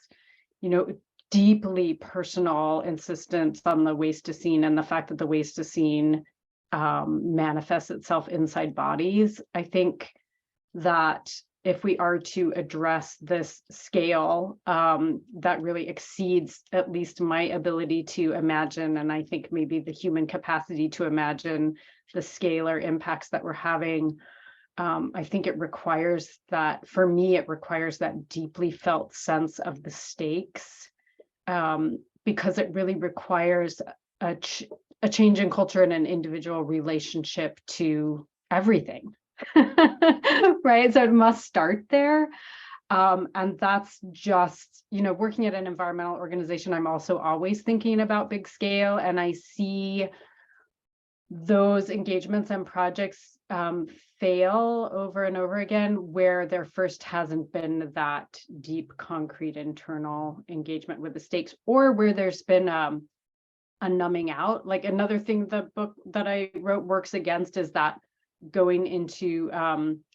deeply personal insistence on the Waste-Eocene, and the fact that the Waste-Eocene manifests itself inside bodies. I think that if we are to address this scale that really exceeds at least my ability to imagine, and I think maybe the human capacity to imagine the scalar impacts that we're having, I think it requires that, for me, it requires that deeply felt sense of the stakes, because it really requires a change in culture and an individual relationship to everything. Right, so it must start there, and that's just, working at an environmental organization, I'm also always thinking about big scale, and I see those engagements and projects fail over and over again where there first hasn't been that deep, concrete internal engagement with the stakes, or where there's been a numbing out. Like, another thing the book that I wrote works against is that going into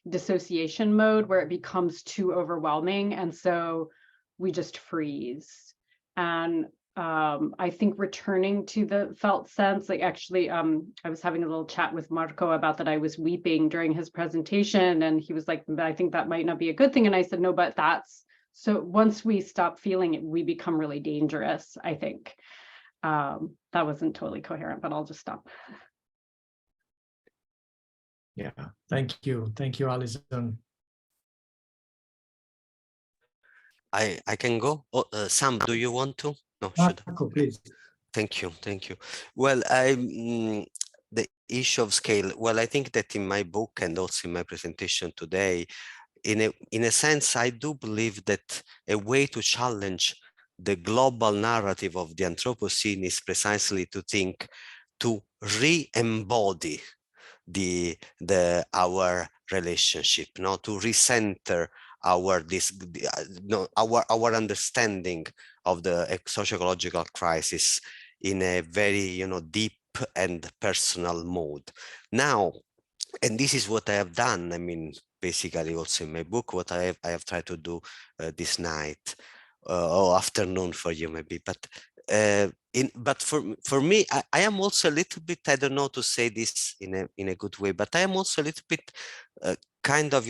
dissociation mode, where it becomes too overwhelming, and so we just freeze. And I think returning to the felt sense, like, actually, I was having a little chat with Marco about that. I was weeping during his presentation, and he was like, I think that might not be a good thing. And I said, no, but so once we stop feeling it, we become really dangerous, I think. That wasn't totally coherent, but I'll just stop. Yeah, thank you, Alison. I can go. Sam, do you want to? No, Marco, please. Thank you. Well, the issue of scale. Well, I think that in my book and also in my presentation today, in a sense, I do believe that a way to challenge the global narrative of the Anthropocene is precisely to think, to re-embody our relationship, to recenter our understanding of the socio-ecological crisis in a very deep and personal mode. Now, and this is what I have done. I mean, basically also in my book, what I have tried to do this night or afternoon for you maybe, but for me, I am also a little bit, I don't know to say this in a good way, but I am also a little bit kind of,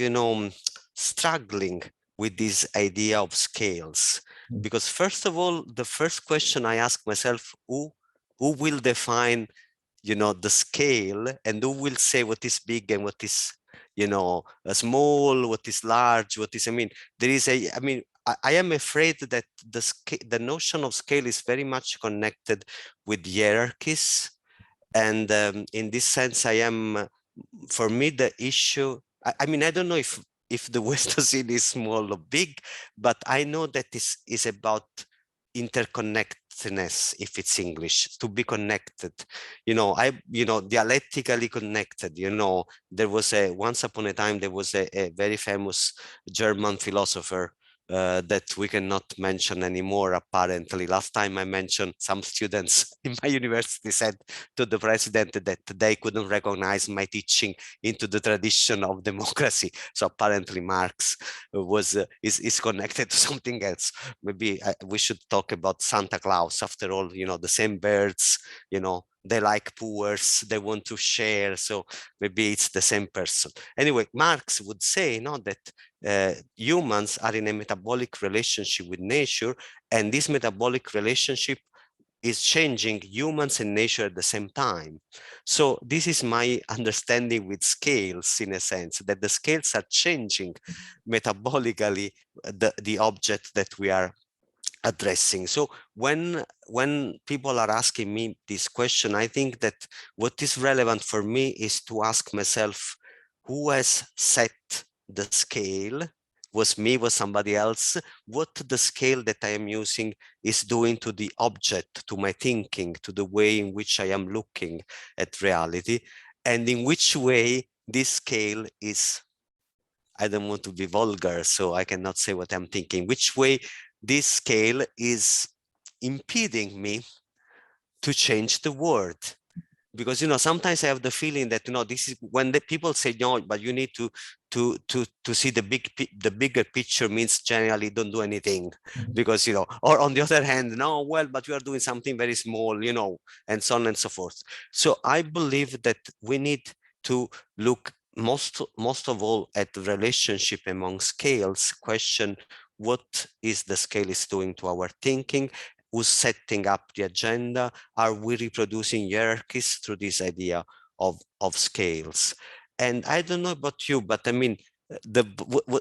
struggling with this idea of scales. Because first of all, the first question I ask myself, who will define the scale, and who will say what is big and what is small, what is large, what is, I mean, there is I am afraid that the notion of scale is very much connected with hierarchies. And in this sense, for me, the issue, I mean, I don't know if the Western is small or big, but I know that this is about interconnectedness, if it's English, to be connected, dialectically connected. There was once upon a time, there was a very famous German philosopher that we cannot mention anymore, apparently. Last time I mentioned, some students in my university said to the president that they couldn't recognize my teaching into the tradition of democracy. So apparently Marx is connected to something else. Maybe we should talk about Santa Claus. After all, the same birds, they like poors, they want to share. So maybe it's the same person. Anyway, Marx would say that humans are in a metabolic relationship with nature, and this metabolic relationship is changing humans and nature at the same time. So this is my understanding with scales, in a sense, that the scales are changing metabolically the object that we are addressing. So when people are asking me this question, I think that what is relevant for me is to ask myself, who has set the scale? Was me, was somebody else? What the scale that I am using is doing to the object, to my thinking, to the way in which I am looking at reality, and in which way this scale is, I don't want to be vulgar, so I cannot say what I'm thinking, which way this scale is impeding me to change the world. Because sometimes I have the feeling that this is when the people say no, but you need to see the bigger picture, means generally don't do anything. Because or on the other hand, no, well, but you are doing something very small, and so on and so forth. So I believe that we need to look most of all at the relationship among scales, question what is the scale is doing to our thinking, who's setting up the agenda, are we reproducing hierarchies through this idea of scales? And I don't know about you, but I mean,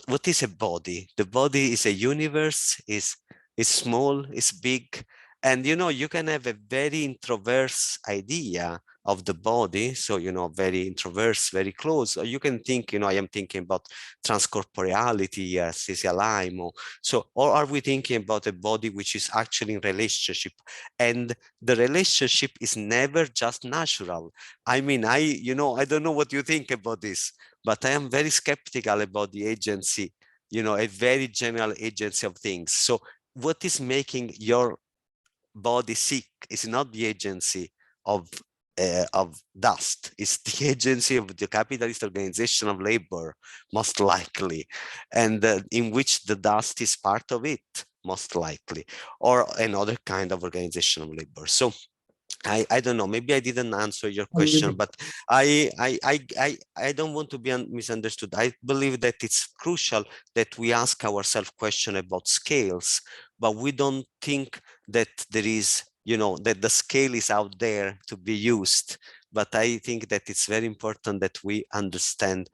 what is a body? The body is a universe, is small, is big, and you can have a very introverse idea of the body, so very introverse, very close, or you can think, I am thinking about transcorporeality, CCLIMO. So, or are we thinking about a body which is actually in relationship? And the relationship is never just natural. I mean, I don't know what you think about this, but I am very skeptical about the agency, a very general agency of things. So what is making your body sick is not the agency of dust, it's the agency of the capitalist organization of labor, most likely, and in which the dust is part of it, most likely, or another kind of organization of labor. So I don't know, maybe I didn't answer your question, but I don't want to be misunderstood. I believe that it's crucial that we ask ourselves questions about scales, but we don't think that there is, that the scale is out there to be used. But I think that it's very important that we understand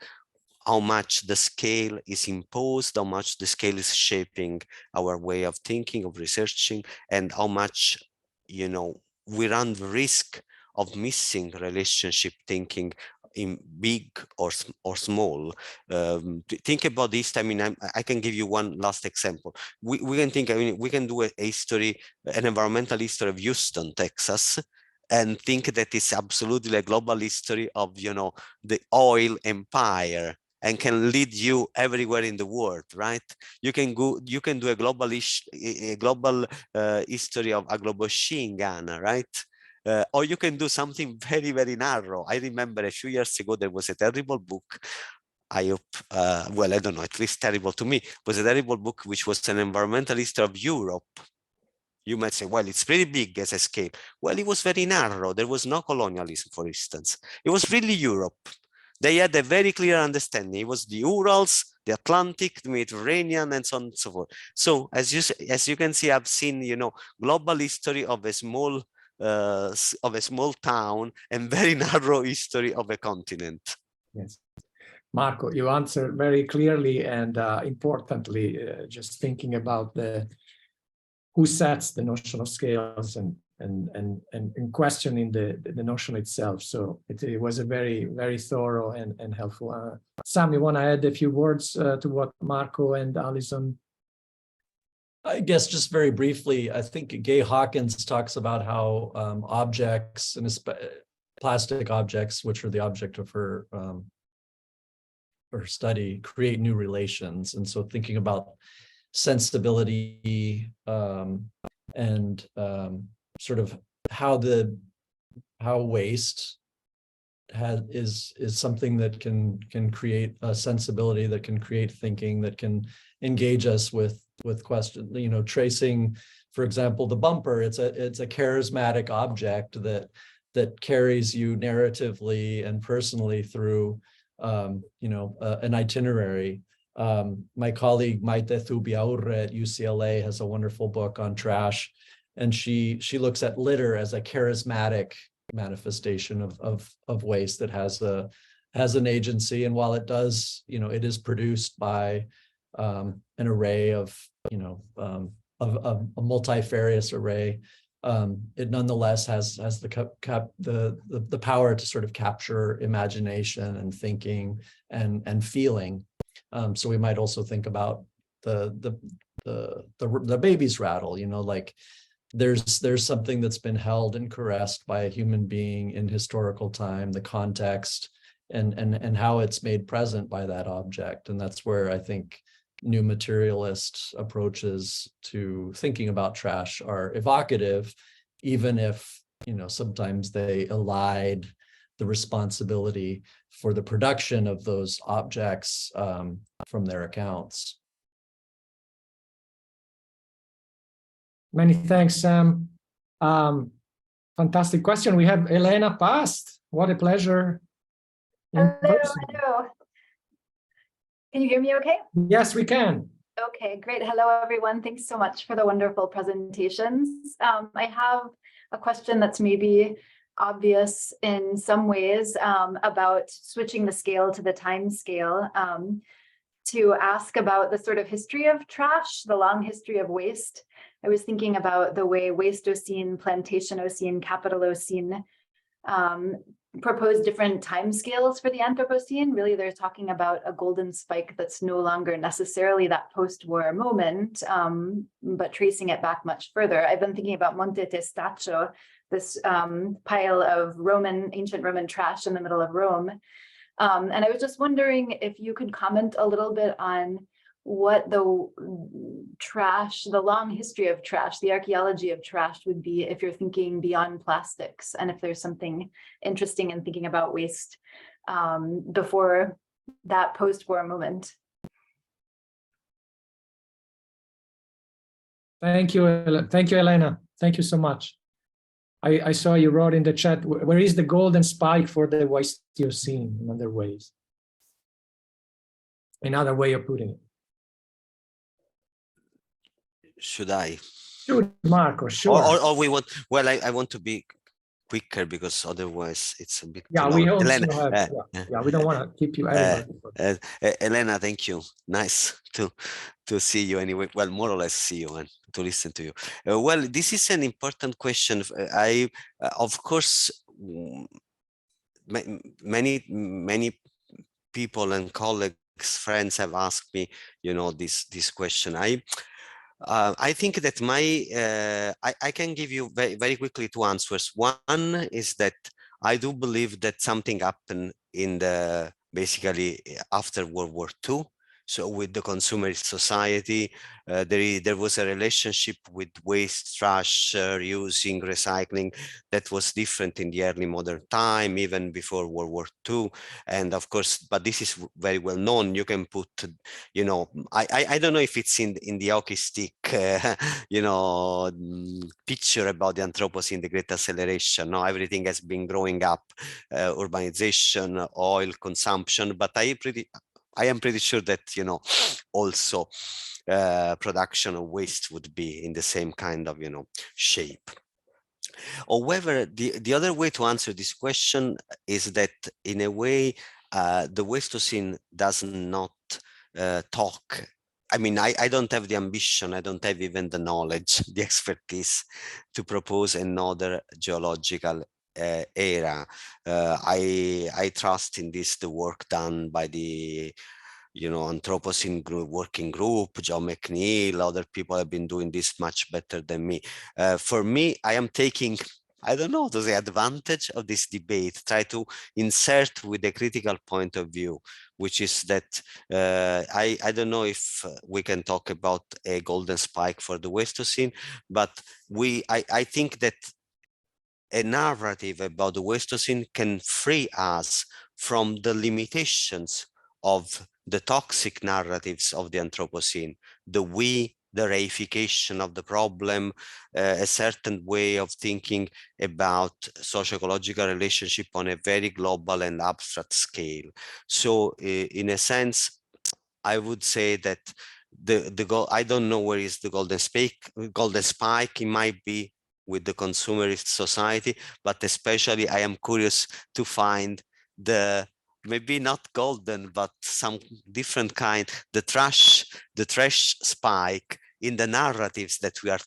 how much the scale is imposed, how much the scale is shaping our way of thinking, of researching, and how much, we run the risk of missing relationship thinking in big or small. Think about this. I mean, I can give you one last example. We can think, I mean, we can do a history, an environmental history of Houston, Texas, and think that it's absolutely a global history of, you know, the oil empire, and can lead you everywhere in the world, right? You can do a global history of Agloboshi in Ghana, right? Or you can do something very, very narrow. I remember a few years ago, there was a terrible book. I hope, well, I don't know, at least terrible to me. It was a terrible book, which was an environmental history of Europe. You might say, well, it's pretty big as a scale. Well, it was very narrow. There was no colonialism, for instance. It was really Europe. They had a very clear understanding. It was the Urals, the Atlantic, the Mediterranean, and so on and so forth. So as you can see, I've seen, you know, global history of a small town and very narrow history of a continent. Yes. Marco, you answered very clearly and importantly, just thinking about who sets the notion of scales and questioning the notion itself. So it was a very, very thorough and helpful. Sam, you want to add a few words to what Marco and Alison? I guess just very briefly, I think Gay Hawkins talks about how objects, and plastic objects, which are the object of her study, create new relations. And so thinking about sensibility and sort of how waste is something that can create a sensibility, that can create thinking, that can engage us with question, you know, tracing, for example, the bumper. It's a charismatic object that carries you narratively and personally through you know, an itinerary. My colleague Maite Thubiaurre at UCLA has a wonderful book on trash, and she looks at litter as a charismatic manifestation of waste that has an agency. And while it does, you know, it is produced by an array of, you know, of a multifarious array, it nonetheless has the power to sort of capture imagination and thinking and feeling. So we might also think about the baby's rattle, you know, like there's something that's been held and caressed by a human being in historical time, the context and how it's made present by that object. And that's where I think new materialist approaches to thinking about trash are evocative, even if, you know, sometimes they elide the responsibility for the production of those objects from their accounts. Many thanks, Sam. Fantastic question. We have Elena Past. What a pleasure. Hello. Can you hear me okay? Yes, we can. Okay, great. Hello, everyone. Thanks so much for the wonderful presentations. I have a question that's maybe obvious in some ways about switching the scale to the time scale, to ask about the sort of history of trash, the long history of waste. I was thinking about the way Wasteocene, Plantationocene, Capitalocene propose different time scales for the Anthropocene. Really, they're talking about a golden spike that's no longer necessarily that post-war moment, but tracing it back much further. I've been thinking about Monte Testaccio, this pile of ancient Roman trash in the middle of Rome. And I was just wondering if you could comment a little bit on what the trash, the long history of trash, the archaeology of trash would be if you're thinking beyond plastics, and if there's something interesting in thinking about waste before that post-war moment. Thank you, Elena. Thank you so much. I saw you wrote in the chat, where is the golden spike for the Wasteocene, in other ways? Another way of putting it. Should I? Sure, Marco, sure. Or we want, well, I want to be quicker because otherwise it's a bit Yeah, too we long. also Elena, have, yeah, we don't want to keep you everybody. Elena, thank you. Nice to see you anyway. Well, more or less see you and to listen to you. Well, this is an important question. Of course, many people and colleagues, friends have asked me, this question. I think that I can give you very quickly two answers. One is that I do believe that something happened basically after World War II. So with the consumerist society, there was a relationship with waste, trash, reusing, recycling that was different in the early modern time, even before World War II. And of course, but this is very well known. You can put, I don't know if it's in the hockey stick, picture about the Anthropocene, the Great Acceleration. Now everything has been growing up, urbanization, oil consumption, but I am pretty sure that, also production of waste would be in the same kind of, shape. However, the other way to answer this question is that in a way, the Wastocene does not talk. I mean, I don't have the ambition, I don't have even the knowledge, the expertise to propose another geological era. I trust in the work done by the Anthropocene working group, John McNeil, other people have been doing this much better than me. For me, I am taking, I don't know, to the advantage of this debate, try to insert with a critical point of view, which is that I don't know if we can talk about a golden spike for the Wastocene, but I think that a narrative about the Wastocene can free us from the limitations of the toxic narratives of the Anthropocene, the reification of the problem, a certain way of thinking about socio-ecological relationship on a very global and abstract scale. So in a sense, I would say that I don't know where is the golden spike. It might be with the consumerist society, but especially I am curious to find maybe not golden, but some different kind, the trash spike in the narratives that we are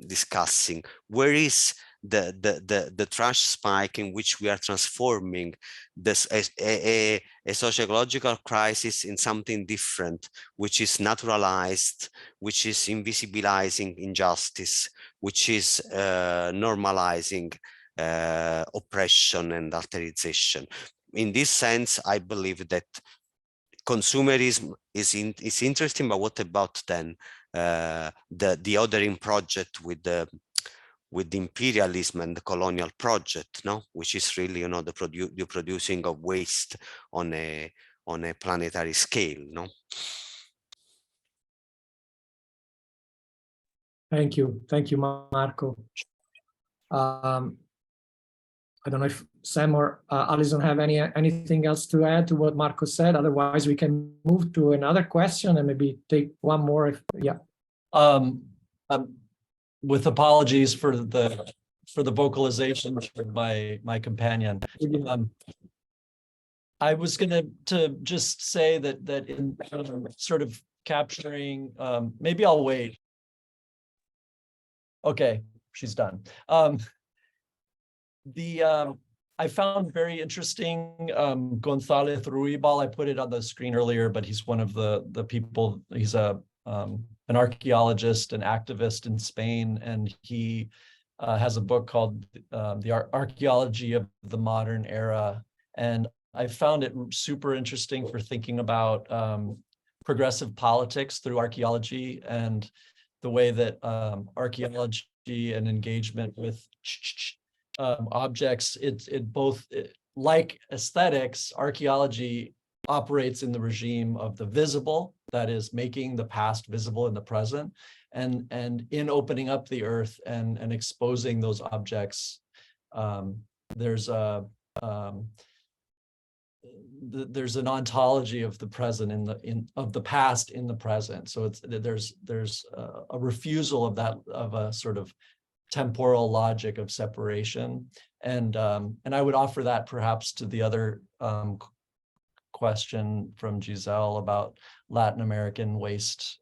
discussing. Where is the trash spike in which we are transforming this a socio-ecological crisis in something different, which is naturalized, which is invisibilizing injustice, which is normalizing oppression and alterization. In this sense, I believe that consumerism is interesting, but what about then the othering project with the imperialism and the colonial project, which is really, the producing of waste on a planetary scale, Thank you, Marco. I don't know if Sam or Alison have anything else to add to what Marco said. Otherwise, we can move to another question and maybe take one more. With apologies for the vocalization of my companion. I was going to just say that in sort of capturing, maybe I'll wait. Okay, she's done. I found very interesting González Ruibal. I put it on the screen earlier, but he's one of the people. He's an archaeologist, an activist in Spain, and he has a book called The Archaeology of the Modern Era. And I found it super interesting for thinking about progressive politics through archaeology and the way that archaeology and engagement with objects, like aesthetics, archaeology operates in the regime of the visible, that is making the past visible in the present, and in opening up the earth and exposing those objects, there's an ontology of the present of the past in the present. So there's a refusal of a sort of temporal logic of separation, and I would offer that perhaps to the other question from Giselle about Latin American waste.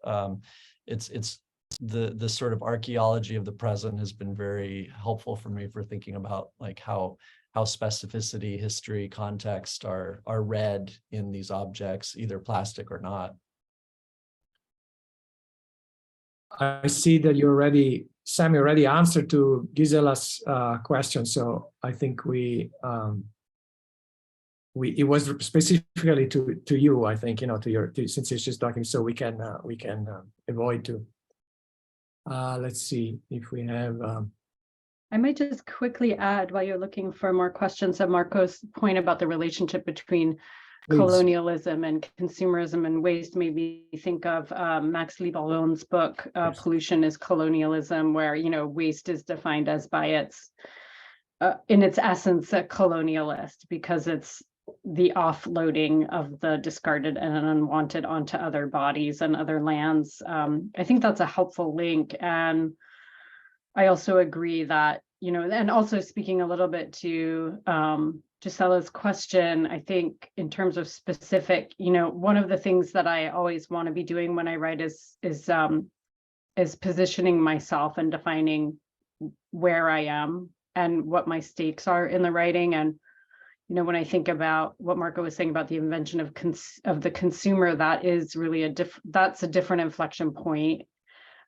It's the sort of archaeology of the present has been very helpful for me for thinking about like how how specificity, history, context are read in these objects, either plastic or not. I see that Sammy already answered to Gisela's question. So I think it was specifically to you, I think, since it's just talking, so we can avoid to. Let's see if we have. I might just quickly add, while you're looking for more questions, of Marco's point about the relationship between Please. Colonialism and consumerism and waste made me think of Max Liboiron's book, Yes. Pollution is Colonialism, where, waste is defined as by its, in its essence, a colonialist, because it's the offloading of the discarded and unwanted onto other bodies and other lands. I think that's a helpful link. And I also agree that, and also speaking a little bit to Gisela's question, I think in terms of specific, one of the things that I always want to be doing when I write is positioning myself and defining where I am and what my stakes are in the writing. And when I think about what Marco was saying about the invention of the consumer, that is really that's a different inflection point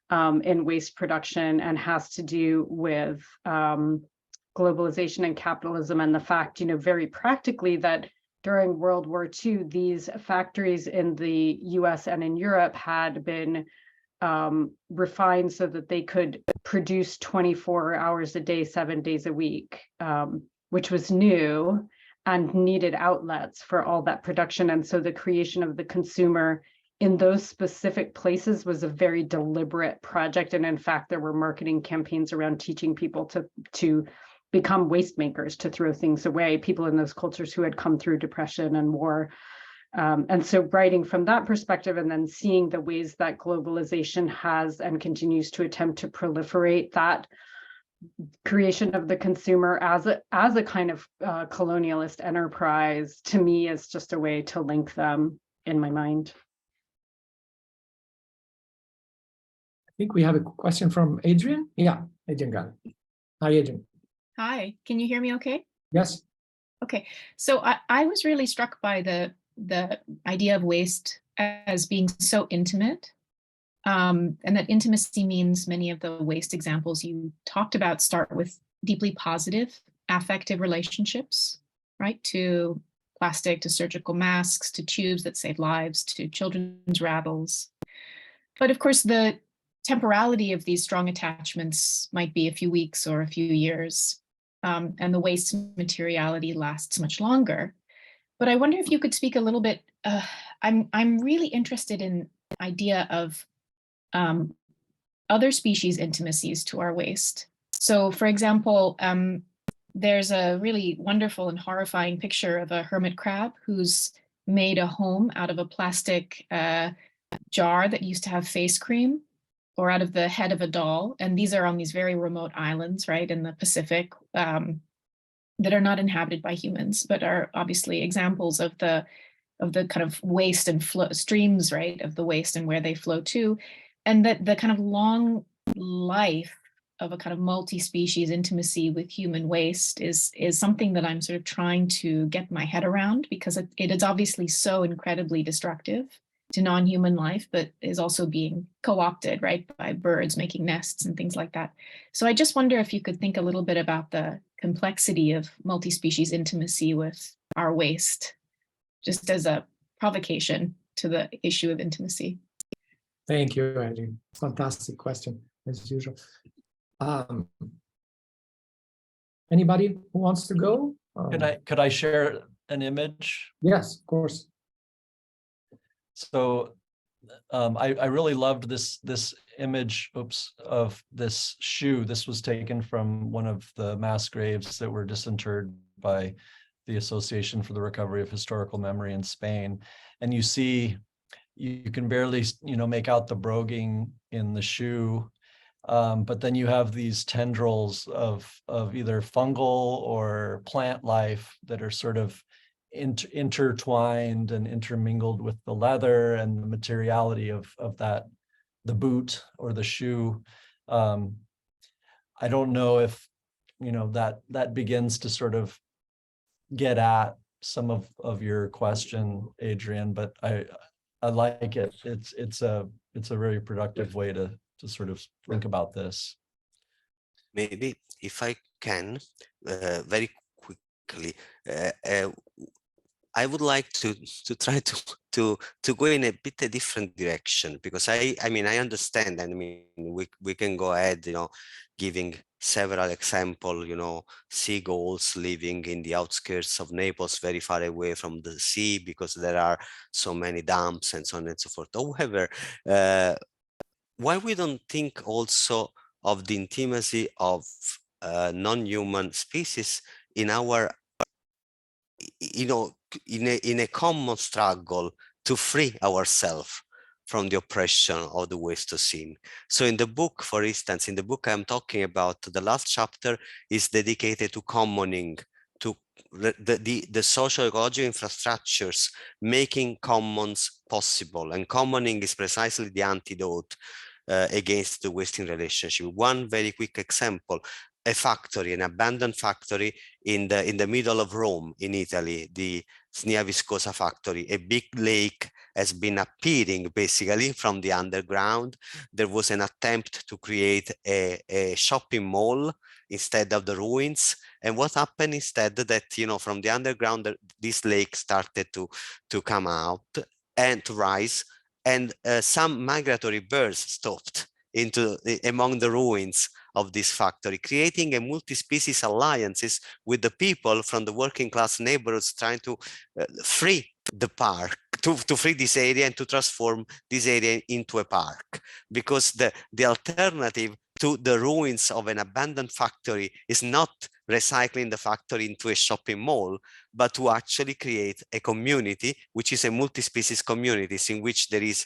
in waste production, and has to do with globalization and capitalism, and the fact, very practically, that during World War II, these factories in the US and in Europe had been refined so that they could produce 24 hours a day, 7 days a week, which was new and needed outlets for all that production. And so the creation of the consumer in those specific places was a very deliberate project. And in fact, there were marketing campaigns around teaching people to become waste makers, to throw things away, people in those cultures who had come through depression and war. And so writing from that perspective, and then seeing the ways that globalization has and continues to attempt to proliferate that creation of the consumer as a kind of colonialist enterprise, to me, is just a way to link them in my mind. I think we have a question from Adrian. Yeah, Adrian got it. Hi, Adrian. Hi, can you hear me okay? Yes. Okay, so I was really struck by the idea of waste as being so intimate, and that intimacy means many of the waste examples you talked about start with deeply positive affective relationships, right? To plastic, to surgical masks, to tubes that save lives, to children's rattles. But of course, the temporality of these strong attachments might be a few weeks or a few years, and the waste materiality lasts much longer. But I wonder if you could speak a little bit. I'm really interested in the idea of other species intimacies to our waste. So, for example, there's a really wonderful and horrifying picture of a hermit crab who's made a home out of a plastic jar that used to have face cream, or out of the head of a doll. And these are on these very remote islands, right, in the Pacific, that are not inhabited by humans, but are obviously examples of the kind of waste and flow streams, right, of the waste and where they flow to. And that the kind of long life of a kind of multi-species intimacy with human waste is something that I'm sort of trying to get my head around, because it is obviously so incredibly destructive to non-human life, but is also being co-opted, right, by birds making nests and things like that. So I just wonder if you could think a little bit about the complexity of multi-species intimacy with our waste, just as a provocation to the issue of intimacy. Thank you, Angie. Fantastic question, as usual. Anybody who wants to go? Could I share an image? Yes, of course. So I really loved this image, of this shoe. This was taken from one of the mass graves that were disinterred by the Association for the Recovery of Historical Memory in Spain. And you see, you can barely, make out the broguing in the shoe. But then you have these tendrils of either fungal or plant life that are sort of intertwined and intermingled with the leather and the materiality of that, the boot or the shoe. I don't know if that begins to sort of get at some of your question, Adrian, but I like it. It's a very productive way to sort of think about this. Maybe if I can, very quickly, I would like to try to go in a bit a different direction, because I mean I understand, and I mean we can go ahead, you know, giving several examples, you know, seagulls living in the outskirts of Naples, very far away from the sea, because there are so many dams and so on and so forth. However, why we don't think also of the intimacy of non-human species in our, you know, in a common struggle to free ourselves from the oppression of the Westocene. So in the book, for instance, in the book I'm talking about, the last chapter is dedicated to commoning, to the socio-ecological infrastructures making commons possible. And commoning is precisely the antidote against the wasting relationship. One very quick example: a factory, an abandoned factory in the middle of Rome, in Italy, the Snia Viscosa factory. A big lake has been appearing basically from the underground. There was an attempt to create a shopping mall instead of the ruins. And what happened instead, that, you know, from the underground, this lake started to come out and to rise, and some migratory birds stopped among the ruins of this factory, creating a multi-species alliances with the people from the working class neighborhoods, trying to free the park, to free this area and to transform this area into a park. Because the alternative to the ruins of an abandoned factory is not recycling the factory into a shopping mall, but to actually create a community, which is a multi-species communities, in which there is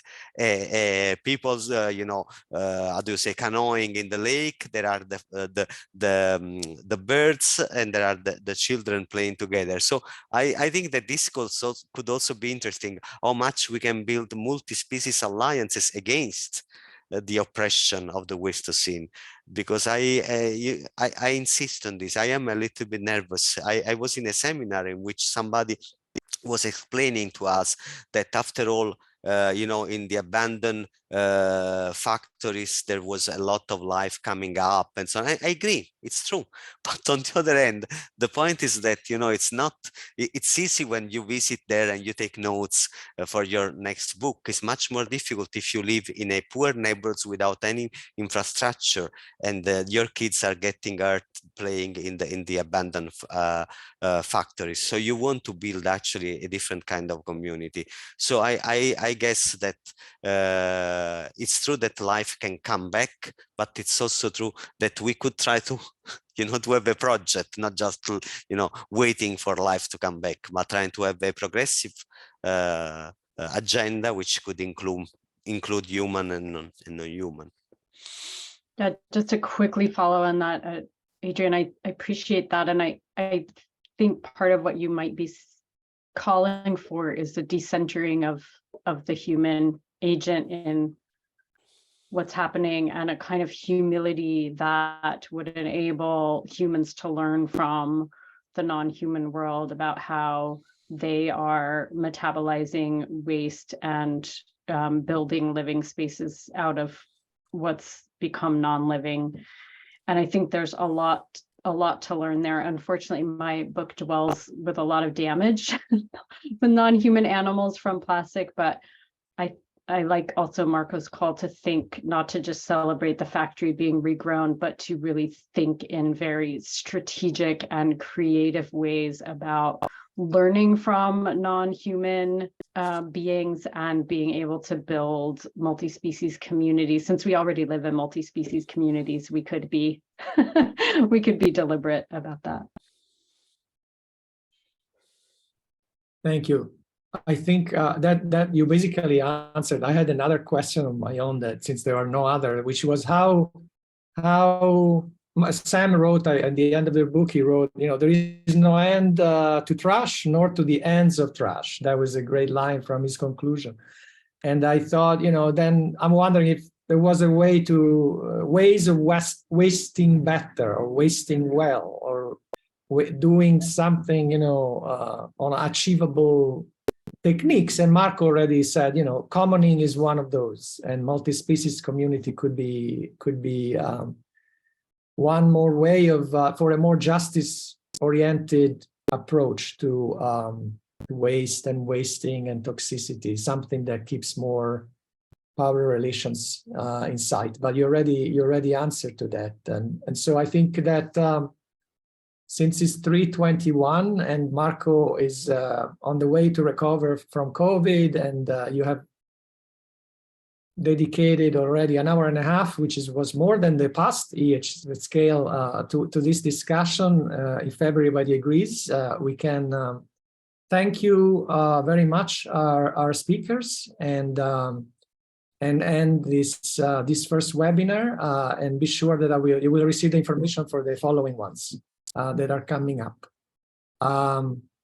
people's, you know, how do you say, canoeing in the lake. There are the birds, and there are the children playing together. So I think that this could also be interesting, how much we can build multi-species alliances against the oppression of the Westocene. Because I insist on this. I am a little bit nervous. I was in a seminar in which somebody was explaining to us that, after all, you know, in the abandoned factories, there was a lot of life coming up and so on. I agree, it's true. But on the other hand, the point is that, you know, it's easy when you visit there and you take notes for your next book. It's much more difficult if you live in a poor neighborhoods without any infrastructure, and your kids are getting hurt playing in the abandoned factories. So you want to build actually a different kind of community. So I guess that it's true that life can come back, but it's also true that we could try to, you know, to have a project, not just to, you know, waiting for life to come back, but trying to have a progressive agenda, which could include human and non-human. Yeah, just to quickly follow on that, Adrian, I appreciate that. And I think part of what you might be calling for is the decentering of the human agent in what's happening, and a kind of humility that would enable humans to learn from the non-human world about how they are metabolizing waste and building living spaces out of what's become non-living. And I think there's a lot to learn there. Unfortunately, my book dwells with a lot of damage with non-human animals from plastic, but I like also Marco's call to think, not to just celebrate the factory being regrown, but to really think in very strategic and creative ways about learning from non-human beings and being able to build multi-species communities. Since we already live in multi-species communities, we could be we could be deliberate about that. Thank you. I think that you basically answered. I had another question of my own, that since there are no other, which was how Sam wrote at the end of the book, he wrote, you know, there is no end to trash, nor to the ends of trash. That was a great line from his conclusion. And I thought, you know, then I'm wondering if there was a way to ways of wasting better or wasting well, or doing something, on achievable techniques. And Marco already said, commoning is one of those, and multi-species community could be one more way of for a more justice-oriented approach to waste and wasting and toxicity, something that keeps more power relations in sight. But you already answered to that, and so I think that since it's 3:21 and Marco is on the way to recover from COVID, and you have dedicated already an hour and a half, which was more than the past EH scale to this discussion. If everybody agrees, we can thank you very much, our speakers, and end this first webinar, and be sure that you will receive the information for the following ones that are coming up.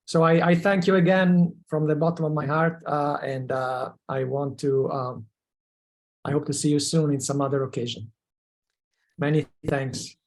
So I thank you again from the bottom of my heart, and I hope to see you soon in some other occasion. Many thanks.